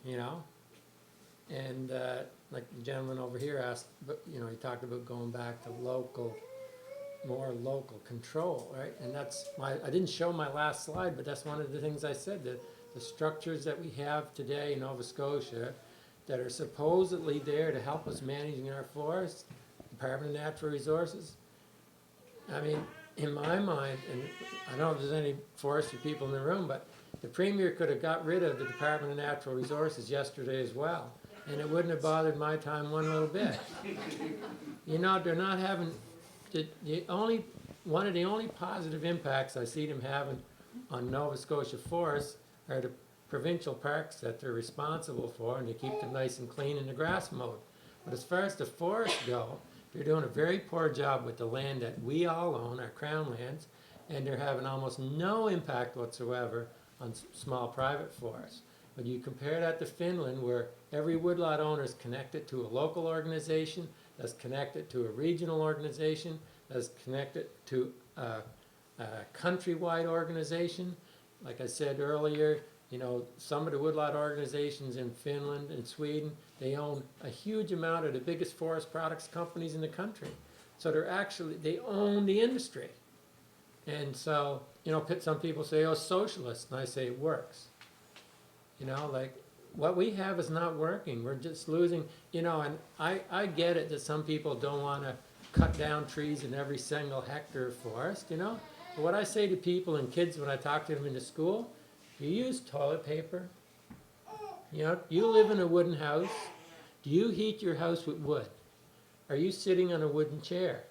and like the gentleman over here asked, but he talked about going back to more local control, right? And that's I didn't show my last slide, but that's one of the things I said, that the structures that we have today in Nova Scotia that are supposedly there to help us managing our forests, Department of Natural Resources. I mean, in my mind, and I don't know if there's any forestry people in the room, but the Premier could have got rid of the Department of Natural Resources yesterday as well, and it wouldn't have bothered my time one little bit. They're not having, one of the only positive impacts I see them having on Nova Scotia forests are the provincial parks that they're responsible for, and they keep them nice and clean and the grass mowed. But as far as the forests go, they're doing a very poor job with the land that we all own, our crown lands, and they're having almost no impact whatsoever on small private forests. But you compare that to Finland, where every woodlot owner is connected to a local organization, that's connected to a regional organization, that's connected to a countrywide organization. Like I said earlier, some of the woodlot organizations in Finland and Sweden, they own a huge amount of the biggest forest products companies in the country. So they own the industry. And so, some people say, oh, socialist, and I say it works. What we have is not working. We're just losing, and I get it that some people don't want to cut down trees in every single hectare of forest, But what I say to people and kids when I talk to them in the school, you use toilet paper. You live in a wooden house. Do you heat your house with wood? Are you sitting on a wooden chair?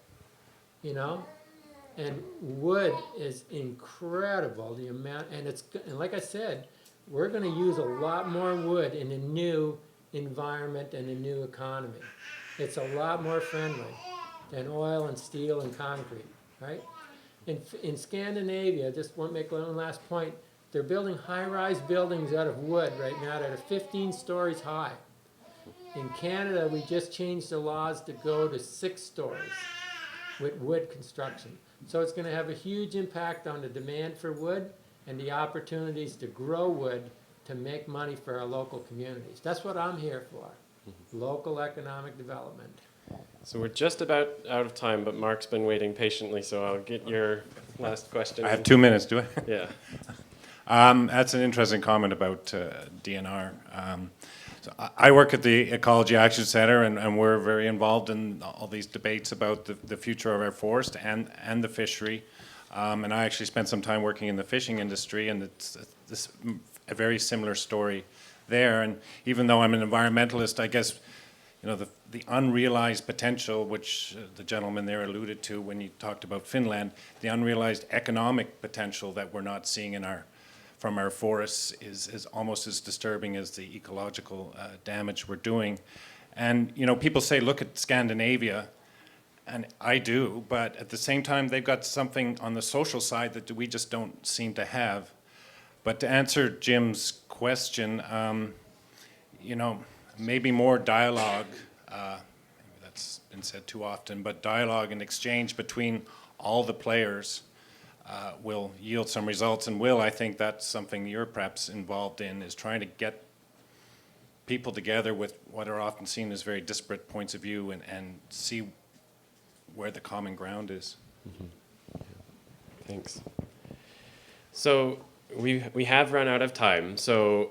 And wood is incredible, the amount, and like I said, we're going to use a lot more wood in the new environment and a new economy. It's a lot more friendly than oil and steel and concrete, right? In Scandinavia, just want to make one last point, they're building high-rise buildings out of wood right now that are 15 stories high. In Canada, we just changed the laws to go to 6 stories with wood construction. So it's going to have a huge impact on the demand for wood and the opportunities to grow wood to make money for our local communities. That's what I'm here for, local economic development. So we're just about out of time, but Mark's been waiting patiently, so I'll get your last question. I have 2 minutes, do I? Yeah. That's an interesting comment about DNR. So I work at the Ecology Action Centre, and we're very involved in all these debates about the future of our forest and the fishery. And I actually spent some time working in the fishing industry, and it's a very similar story there. And even though I'm an environmentalist, I guess, you know, the unrealized potential, which the gentleman there alluded to when he talked about Finland, the unrealized economic potential that we're not seeing from our forests is almost as disturbing as the ecological damage we're doing. And, you know, people say, look at Scandinavia, and I do, but at the same time, they've got something on the social side that we just don't seem to have. But to answer Jim's question, you know, maybe more dialogue, maybe that's been said too often, but dialogue and exchange between all the players will yield some results. And Will, I think that's something you're perhaps involved in, is trying to get people together with what are often seen as very disparate points of view and see where the common ground is. Mm-hmm. Thanks. So we have run out of time. So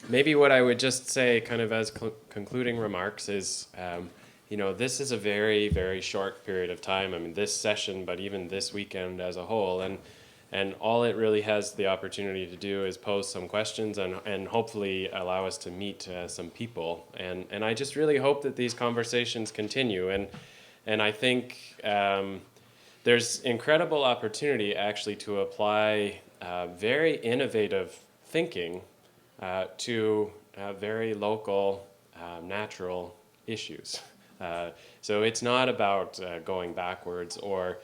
maybe what I would just say kind of as concluding remarks is, you know, this is a very, very short period of time. I mean, this session, but even this weekend as a whole. And all it really has the opportunity to do is pose some questions and hopefully allow us to meet some people. And I just really hope that these conversations continue. And I think there's incredible opportunity actually to apply very innovative thinking to very local, natural issues. So it's not about going backwards or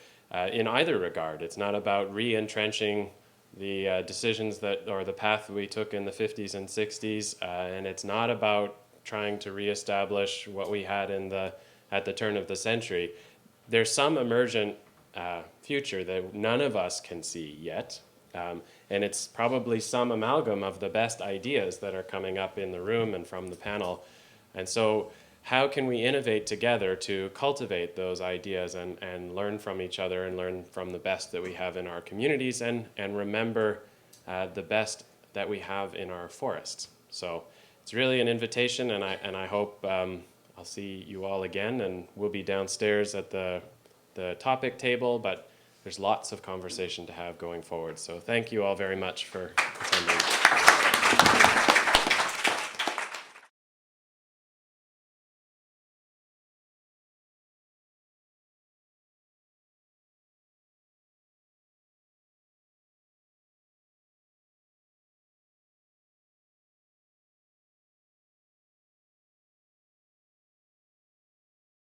in either regard. It's not about re-entrenching the decisions or the path we took in the 50s and 60s, and it's not about trying to reestablish what we had at the turn of the century. There's some emergent future that none of us can see yet, and it's probably some amalgam of the best ideas that are coming up in the room and from the panel. And so how can we innovate together to cultivate those ideas and learn from each other and learn from the best that we have in our communities and remember the best that we have in our forests? So it's really an invitation, and I hope I'll see you all again, and we'll be downstairs at the topic table, but there's lots of conversation to have going forward. So thank you all very much for attending.